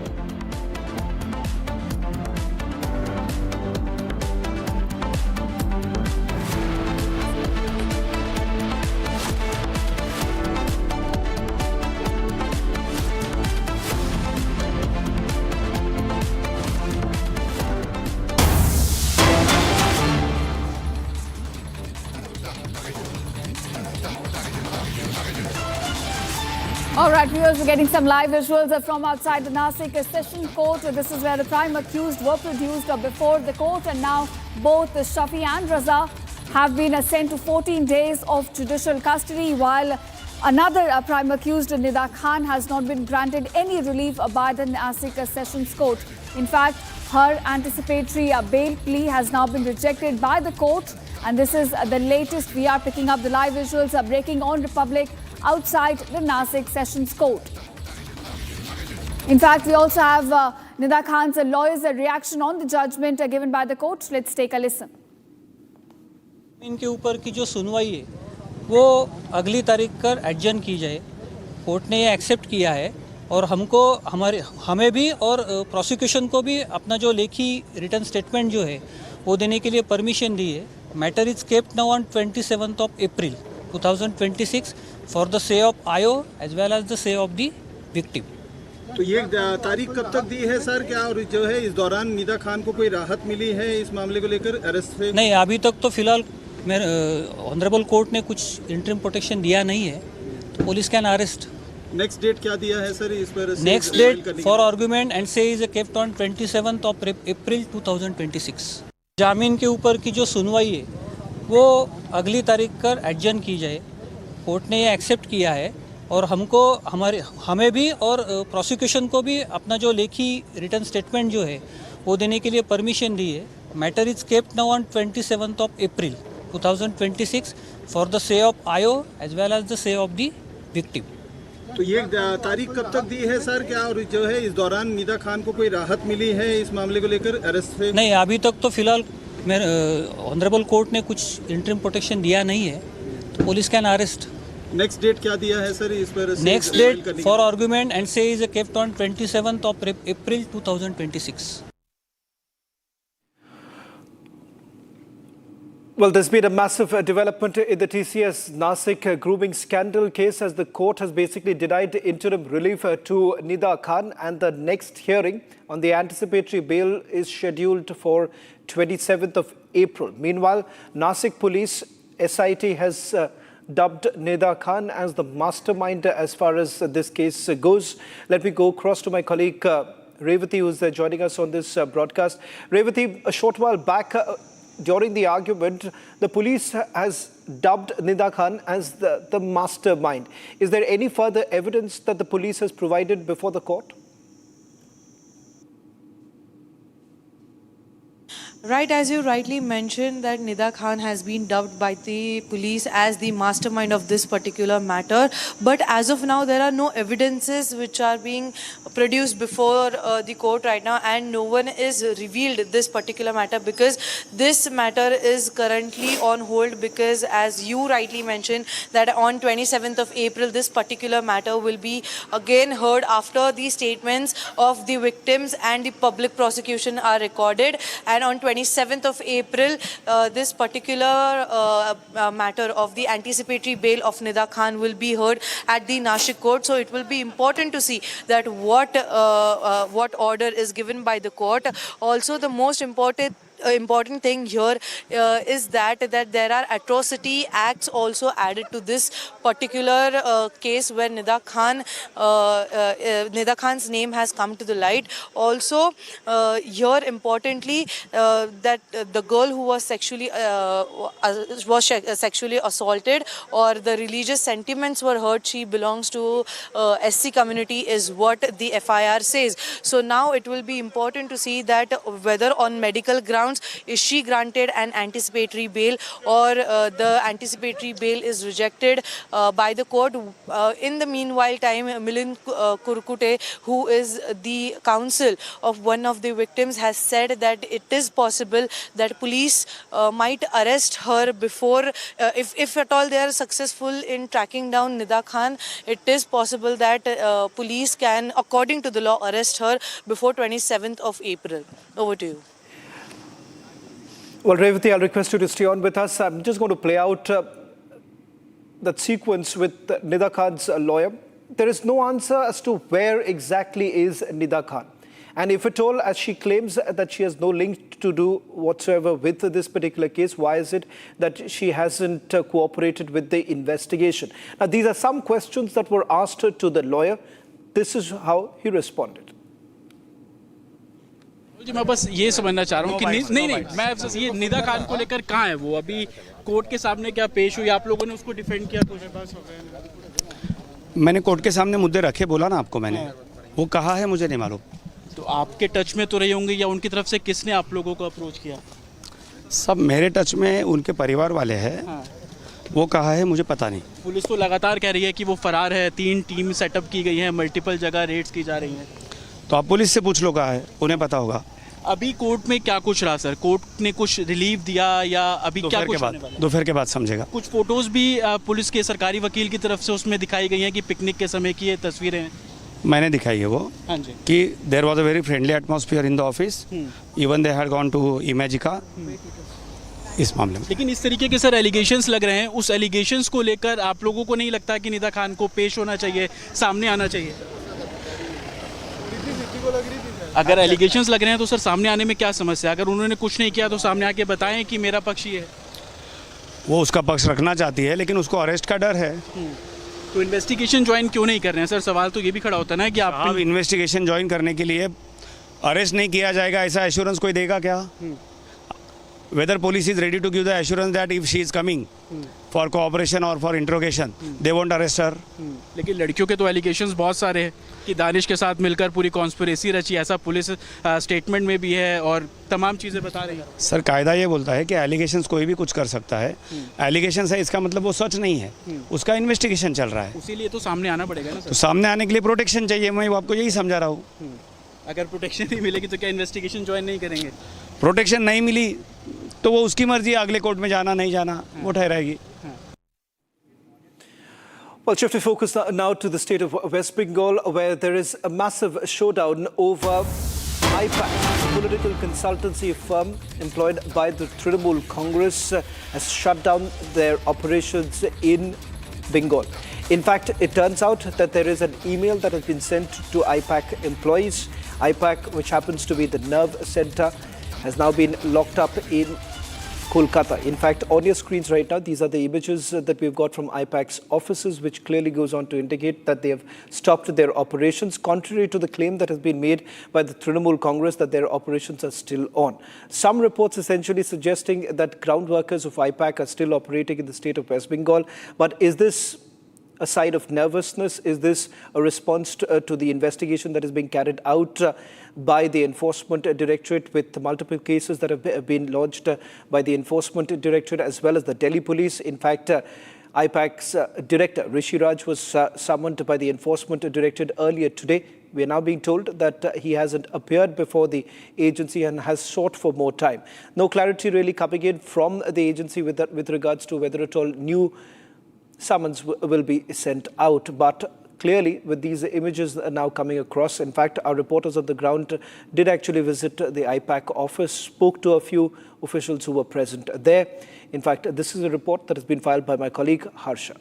All right, viewers, we're getting some live visuals from outside the Nashik Session Court. This is where the prime accused were produced before the court, and now both Shafi and Raza have been sent to 14 days of judicial custody, while another prime accused, Nida Khan, has not been granted any relief by the Nashik Sessions Court. In fact, her anticipatory bail plea has now been rejected by the court, and this is the latest. We are picking up the live visuals breaking on Republic outside the Nashik Sessions Court. In fact, we also have Nida Khan's lawyer's reaction on the judgment given by the court. Let's take a listen. इनके ऊपर की जो सुनवाई है वो अगली तारीख कर एडजर्न की जाए। कोर्ट ने ये एक्सेप्ट किया है और हमें भी और प्रोसिक्यूशन को भी अपना जो लेखी रिटर्न स्टेटमेंट जो है वो देने के लिए परमिशन दी है। Matter is kept now on 27th of April 2026 for the say of IO as well as the say of the victim. तो ये तारीख कब तक दी है सर? क्या और जो है इस दौरान निदा खान को कोई राहत मिली है इस मामले को लेकर अरेस्ट से? नहीं, अभी तक तो फिलहाल ऑनरेबल कोर्ट ने कुछ इंटरिम प्रोटेक्शन दिया नहीं है, तो police can arrest. Next date क्या दिया है सर इस पर? Next date for argument and से is kept on 27th of April 2026। जामीन के ऊपर की जो सुनवाई है वो अगली तारीख कर एडजर्न की जाए। कोर्ट ने ये एक्सेप्ट किया है और हमें भी और प्रोसिक्यूशन को भी अपना जो लेखी रिटर्न स्टेटमेंट जो है वो देने के लिए परमिशन दी है। Matter is kept now on 27th of April 2026 for the say of IO as well as the say of the victim. तो ये तारीख कब तक दी है सर? क्या और जो है इस दौरान निदा खान को कोई राहत मिली है इस मामले को लेकर अरेस्ट से? नहीं, अभी तक तो फिलहाल ऑनरेबल कोर्ट ने कुछ इंटरिम प्रोटेक्शन दिया नहीं है, तो police can arrest. Next date क्या दिया है सर इस पर? Next date for argument and से is kept on 27th of April 2026। Well, there's been a massive development in the TCS Nashik grooming scandal case, as the court has basically denied interim relief to Nida Khan, and the next hearing on the anticipatory bail is scheduled for 27th of April. Meanwhile, Nashik Police SIT has dubbed Nida Khan as the mastermind as far as this case goes. Let me go across to my colleague Revati, who's joining us on this broadcast. Revati, a short while back, during the argument, the police has dubbed Nida Khan as the mastermind. Is there any further evidence that the police has provided before the court? Right, as you rightly mentioned, that Nida Khan has been dubbed by the police as the mastermind of this particular matter. But as of now, there are no evidences which are being produced before the court right now, and no one is revealed this particular matter because this matter is currently on hold because, as you rightly mentioned, that on 27th of April, this particular matter will be again heard after the statements of the victims and the public prosecution are recorded. And on 27th of April, this particular matter of the anticipatory bail of Nida Khan will be heard at the Nashik court. So it will be important to see that what order is given by the court. Also, the most important thing here is that there are atrocity acts also added to this particular case where Nida Khan's name has come to the light. Also, here importantly, that the girl who was sexually assaulted or the religious sentiments were hurt, she belongs to SC community is what the FIR says. So now it will be important to see that whether on medical grounds is she granted an anticipatory bail or the anticipatory bail is rejected by the court. In the meanwhile time, Milind Kurkute, who is the counsel of one of the victims, has said that it is possible that police might arrest her before, if at all they are successful in tracking down Nida Khan, it is possible that police can, according to the law, arrest her before 27th of April. Over to you. Well, Revati, I'll request you to stay on with us. I'm just going to play out that sequence with Nida Khan's lawyer. There is no answer as to where exactly is Nida Khan. And if at all, as she claims that she has no link to do whatsoever with this particular case, why is it that she hasn't cooperated with the investigation? Now, these are some questions that were asked to the lawyer. This is how he responded. मैं बस ये समझना चाह रहा हूँ कि नहीं मैं ये निदा खान को लेकर कहाँ है वो अभी कोर्ट के सामने क्या पेश हुई आप लोगों ने उसको डिफेंड किया कुछ मैंने कोर्ट के सामने मुद्दे रखे बोला ना आपको मैंने वो कहा है मुझे नहीं मालूम तो आपके टच में तो रहे होंगे या उनकी तरफ से किसने आप लोगों को अप्रोच किया सब मेरे टच में उनके परिवार वाले हैं वो कहा है मुझे पता नहीं पुलिस तो लगातार कह रही है कि वो फरार है 3 टीम सेटअप की गई है मल्टीपल जगह रेड्स की जा रही हैं तो आप पुलिस से पूछ लो कहा है उन्हें पता होगा अभी कोर्ट में क्या कुछ रहा सर कोर्ट ने कुछ रिलीफ दिया या अभी क्या कुछ दोपहर के बाद समझेगा कुछ फोटोज भी पुलिस के सरकारी वकील की तरफ से उसमें दिखाई गई हैं कि पिकनिक के समय की ये तस्वीरें हैं मैंने दिखाई है वो कि there was a very friendly atmosphere in the office even they had gone to Imagica इस मामले में लेकिन इस तरीके के सर एलिगेशंस लग रहे हैं उस एलिगेशंस को लेकर आप लोगों को नहीं लगता कि निदा खान को पेश होना चाहिए सामने आना चाहिए अगर एलिगेशंस लग रहे हैं तो सर सामने आने में क्या समस्या अगर उन्होंने कुछ नहीं किया तो सामने आके बताएं कि मेरा पक्ष ये है वो उसका पक्ष रखना चाहती है लेकिन उसको अरेस्ट का डर है तो इन्वेस्टिगेशन ज्वाइन क्यों नहीं कर रहे हैं सर सवाल तो ये भी खड़ा होता है ना कि आप इन्वेस्टिगेशन ज्वाइन करने के लिए अरेस्ट नहीं किया जाएगा ऐसा एश्योरेंस कोई देगा क्या whether police is ready to give the assurance that if she is coming for cooperation or for interrogation they won't arrest her लेकिन लड़कियों के तो एलिगेशंस बहुत सारे हैं कि दानिश के साथ मिलकर पूरी कॉन्स्पिरेसी रची ऐसा पुलिस स्टेटमेंट में भी है और तमाम चीज़ें बता रही हैं सर कायदा ये बोलता है कि एलिगेशंस कोई भी कुछ कर सकता है एलिगेशंस है इसका मतलब वो सच नहीं है उसका इन्वेस्टिगेशन चल रहा है उसीलिए तो सामने आना पड़ेगा ना तो सामने आने के लिए प्रोटेक्शन चाहिए मैं आपको यही समझा रहा हूँ अगर प्रोटेक्शन नहीं मिलेगी तो क्या इन्वेस्टिगेशन ज्वाइन नहीं करेंगे प्रोटेक्शन नहीं मिली तो वो उसकी मर्जी अगले कोर्ट में जाना नहीं जाना वो ठहराएगी Well, shifting focus now to the state of West Bengal, where there is a massive showdown over IPAC, a political consultancy firm employed by the Trinamool Congress, has shut down their operations in Bengal. In fact, it turns out that there is an email that has been sent to IPAC employees. IPAC, which happens to be the nerve center, has now been locked up in Kolkata. In fact, on your screens right now, these are the images that we've got from IPAC's offices, which clearly goes on to indicate that they have stopped their operations, contrary to the claim that has been made by the Trinamool Congress that their operations are still on. Some reports essentially suggesting that ground workers of IPAC are still operating in the state of West Bengal. But is this a sign of nervousness? Is this a response to the investigation that is being carried out by the Enforcement Directorate, with multiple cases that have been lodged by the Enforcement Directorate as well as the Delhi Police? In fact, IPAC's director, Rishi Raj, was summoned by the Enforcement Directorate earlier today. We are now being told that he hasn't appeared before the agency and has sought for more time. No clarity really coming in from the agency with regards to whether at all new summons will be sent out. But clearly, with these images now coming across, in fact, our reporters on the ground did actually visit the IPAC office, spoke to a few officials who were present there. In fact, this is a report that has been filed by my colleague Harsha.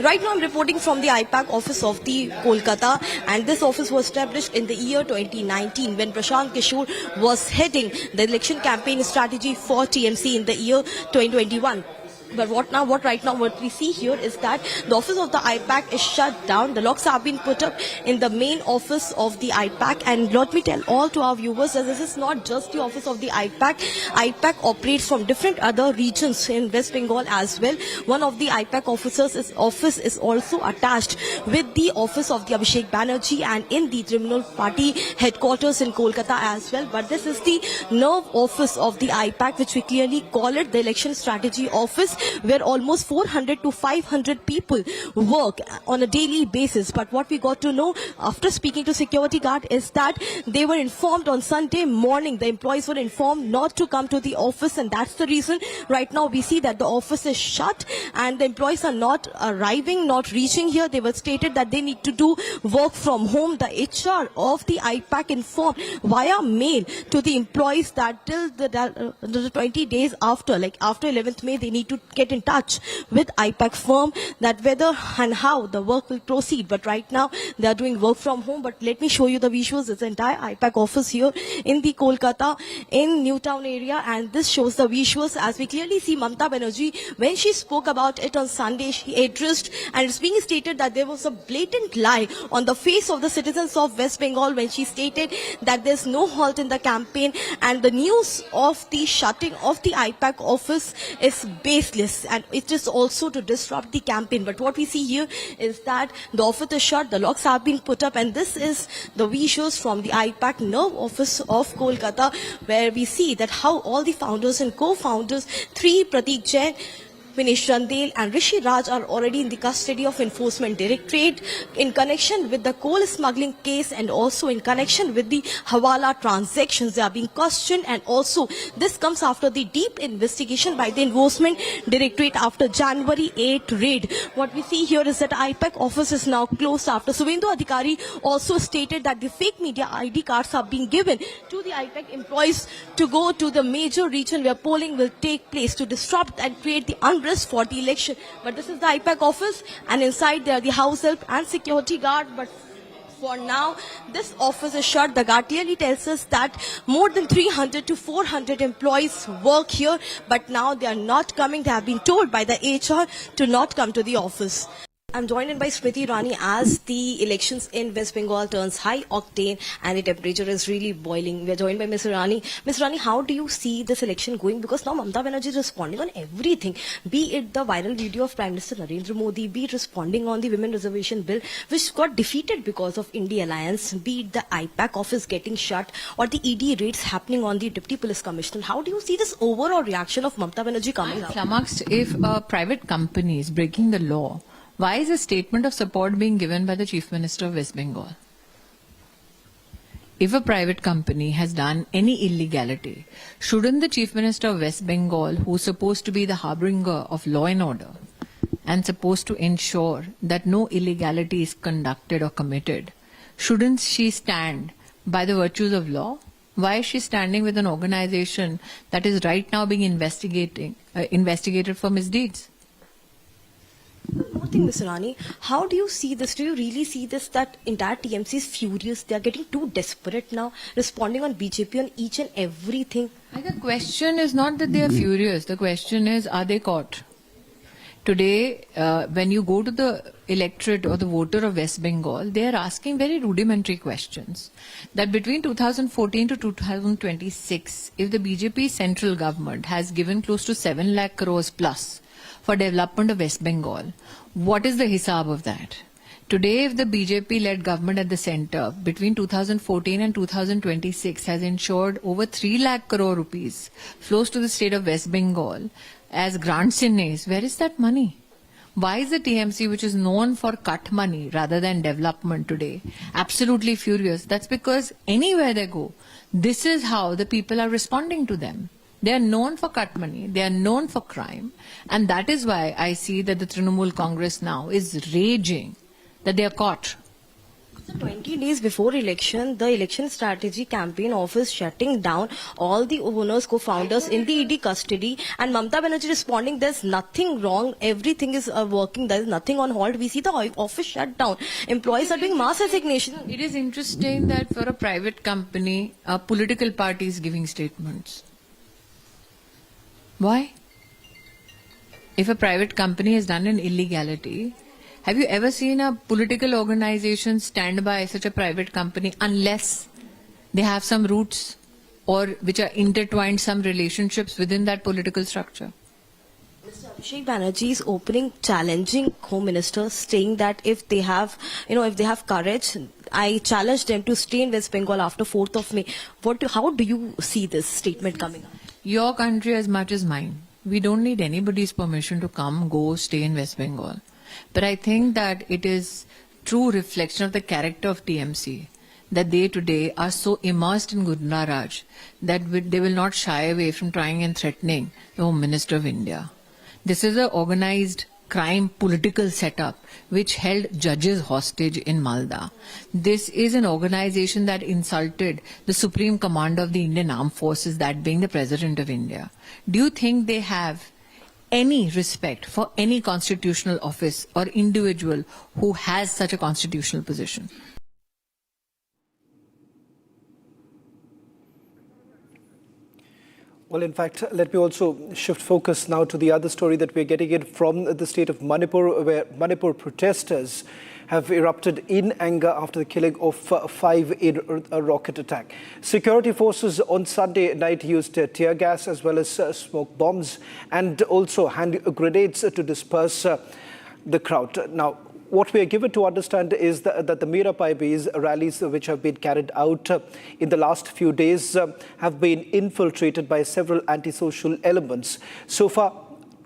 Right now I'm reporting from the IPAC office of the Kolkata, and this office was established in the year 2019 when Prashant Kishore was heading the election campaign strategy for TMC in the year 2021. But what we see here is that the office of the IPAC is shut down. The locks have been put up in the main office of the IPAC. And let me tell all to our viewers that this is not just the office of the IPAC. IPAC operates from different other regions in West Bengal as well. One of the IPAC officers' office is also attached with the office of the Abhishek Banerjee and in the Tribunal Party headquarters in Kolkata as well. But this is the nerve office of the IPAC, which we clearly call it the election strategy office, where almost 400 to 500 people work on a daily basis. But what we got to know after speaking to security guard is that they were informed on Sunday morning, the employees were informed not to come to the office, and that's the reason right now we see that the office is shut and the employees are not arriving, not reaching here. They were stated that they need to do work from home. The HR of the IPAC informed via mail to the employees that till the 20 days after, like after 11th May, they need to get in touch with IPAC firm that whether and how the work will proceed. But right now they are doing work from home. But let me show you the visuals. It's the entire IPAC office here in the Kolkata in Newtown area, and this shows the visuals as we clearly see Mamata Banerjee when she spoke about it on Sunday. She addressed, and it's being stated that there was a blatant lie on the face of the citizens of West Bengal when she stated that there's no halt in the campaign and the news of the shutting of the IPAC office is baseless and it is also to disrupt the campaign. But what we see here is that the office is shut, the locks have been put up, and this is the visuals from the IPAC nerve office of Kolkata, where we see that how all the founders and co-founders, Pratik Jain, Vinesh Randel and Rishi Raj, are already in the custody of Enforcement Directorate in connection with the coal smuggling case and also in connection with the Hawala transactions. They are being questioned, and also this comes after the deep investigation by the Enforcement Directorate after January 8 raid. What we see here is that IPAC office is now closed after Suvendu Adhikari also stated that the fake media ID cards are being given to the IPAC employees to go to the major region where polling will take place to disrupt and create the unrest for the election. But this is the IPAC office, and inside there are the house help and security guard. But for now, this office is shut. The guard clearly tells us that more than 300 to 400 employees work here, but now they are not coming. They have been told by the HR to not come to the office. I'm joined in by Smriti Irani as the elections in West Bengal turns high octane and the temperature is really boiling. We're joined by Ms. Irani. Ms. Irani, how do you see this election going? Because now Mamata Banerjee is responding on everything, be it the viral video of Prime Minister Narendra Modi, be it responding on the Women Reservation Bill, which got defeated because of India Alliance, be it the IPAC office getting shut or the ED raids happening on the Deputy Police Commissioner. How do you see this overall reaction of Mamata Banerjee coming out? Flummoxed, if a private company is breaking the law, why is a statement of support being given by the Chief Minister of West Bengal? If a private company has done any illegality, shouldn't the Chief Minister of West Bengal, who's supposed to be the harbinger of law and order and supposed to ensure that no illegality is conducted or committed, shouldn't she stand by the virtues of law? Why is she standing with an organization that is right now being investigated for misdeeds? One thing, Ms. Irani, how do you see this? Do you really see this, that entire TMC is furious? They are getting too desperate now, responding on BJP on each and everything. The question is not that they are furious. The question is, are they caught? Today, when you go to the electorate or the voter of West Bengal, they are asking very rudimentary questions. That between 2014 to 2026, if the BJP central government has given close to 7 lakh crores plus for development of West Bengal. What is the hisab of that? Today, if the BJP-led government at the centre between 2014 and 2026 has ensured over 3 lakh crore rupees flows to the state of West Bengal as grants in names, where is that money? Why is the TMC, which is known for cut money rather than development today, absolutely furious? That's because anywhere they go, this is how the people are responding to them. They are known for cut money, they are known for crime, and that is why I see that the Trinamool Congress now is raging that they are caught. So 20 days before election, the election strategy campaign office shutting down all the owners, co-founders in the ED custody, and Mamata Banerjee responding, there's nothing wrong, everything is working, there is nothing on hold. We see the office shut down. Employees are doing mass resignation. It is interesting that for a private company, a political party is giving statements. Why? If a private company has done an illegality, have you ever seen a political organization stand by such a private company unless they have some roots or which are intertwined, some relationships within that political structure? Mr. Abhishek Banerjee is opening, challenging Home Minister, saying that if they have, if they have courage, I challenge them to stay in West Bengal after 4th of May. How do you see this statement coming up? Your country as much as mine. We don't need anybody's permission to come, go, stay in West Bengal. But I think that it is true reflection of the character of TMC that they today are so immersed in Gunda Raj that they will not shy away from trying and threatening the Home Minister of India. This is an organized crime political setup which held judges hostage in Malda. This is an organization that insulted the Supreme Commander of the Indian Armed Forces, that being the President of India. Do you think they have any respect for any constitutional office or individual who has such a constitutional position? Well, in fact, let me also shift focus now to the other story that we're getting in from the state of Manipur, where Manipur protesters have erupted in anger after the killing of 5 in a rocket attack. Security forces on Sunday night used tear gas as well as smoke bombs and also hand grenades to disperse the crowd. Now, what we are given to understand is that the Mera Paibi's rallies which have been carried out in the last few days have been infiltrated by several antisocial elements. So far,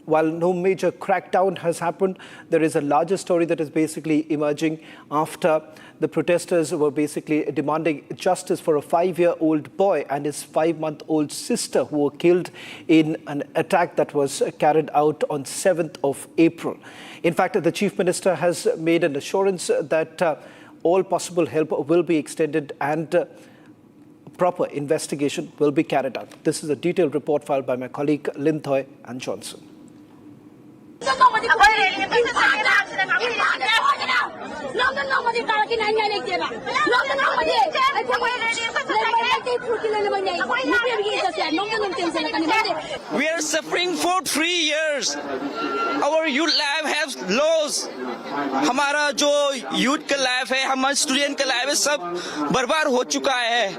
while no major crackdown has happened, there is a larger story that is basically emerging after the protesters were basically demanding justice for a 5-year-old boy and his 5-month-old sister who were killed in an attack that was carried out on 7th of April. In fact, the Chief Minister has made an assurance that all possible help will be extended and proper investigation will be carried out. This is a detailed report filed by my colleague Lin Thoy and Johnson. We are suffering for 3 years. Our youth life has lost. हमारा जो youth का life है, हमारा student का life है, सब बर्बाद हो चुका है.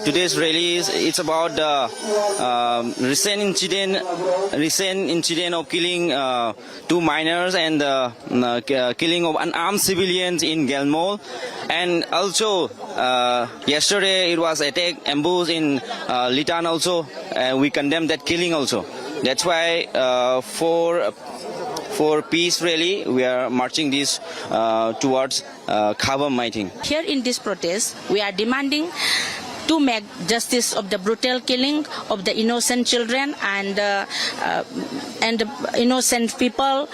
today's rally it's about the recent incident of killing 2 minors and the killing of unarmed civilians in Gelmol, and also yesterday it was ambush in Litan also. We condemn that killing also. That's why for peace rally we are marching this towards Khaba meeting. Here in this protest we are demanding to make justice of the brutal killing of the innocent children and innocent people.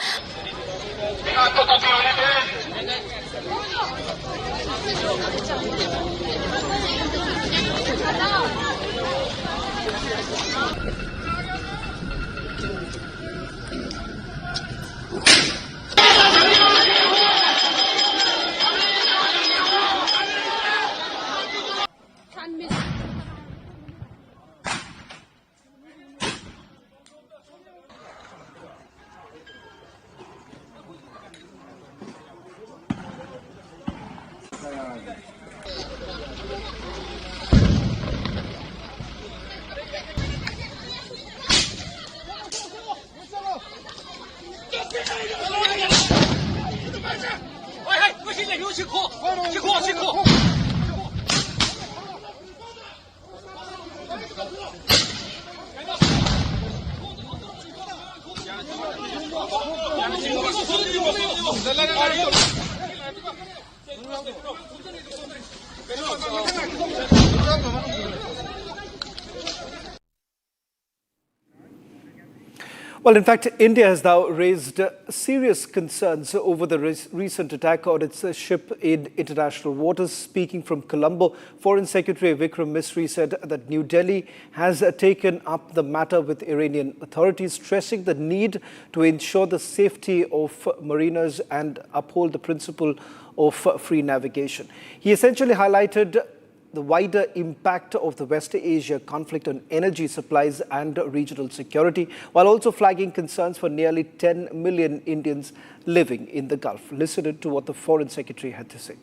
Well, in fact, India has now raised serious concerns over the recent attack on its ship in international waters. Speaking from Colombo, Foreign Secretary Vikram Misri said that New Delhi has taken up the matter with Iranian authorities, stressing the need to ensure the safety of mariners and uphold the principle of free navigation. He essentially highlighted the wider impact of the West Asia conflict on energy supplies and regional security, while also flagging concerns for nearly 10 million Indians living in the Gulf. Listen to what the Foreign Secretary had to say.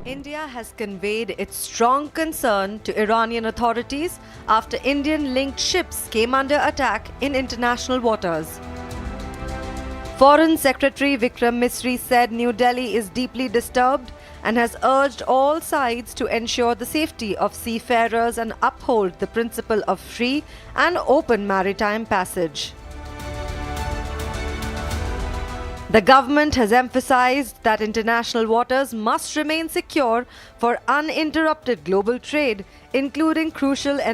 India has conveyed its strong concern to Iranian authorities after Indian-linked ships came under attack in international waters. Foreign Secretary Vikram Misri said New Delhi is deeply disturbed and has urged all sides to ensure the safety of seafarers and uphold the principle of free and open maritime passage. The government has emphasized that international waters must remain secure for uninterrupted global trade, including crucial energy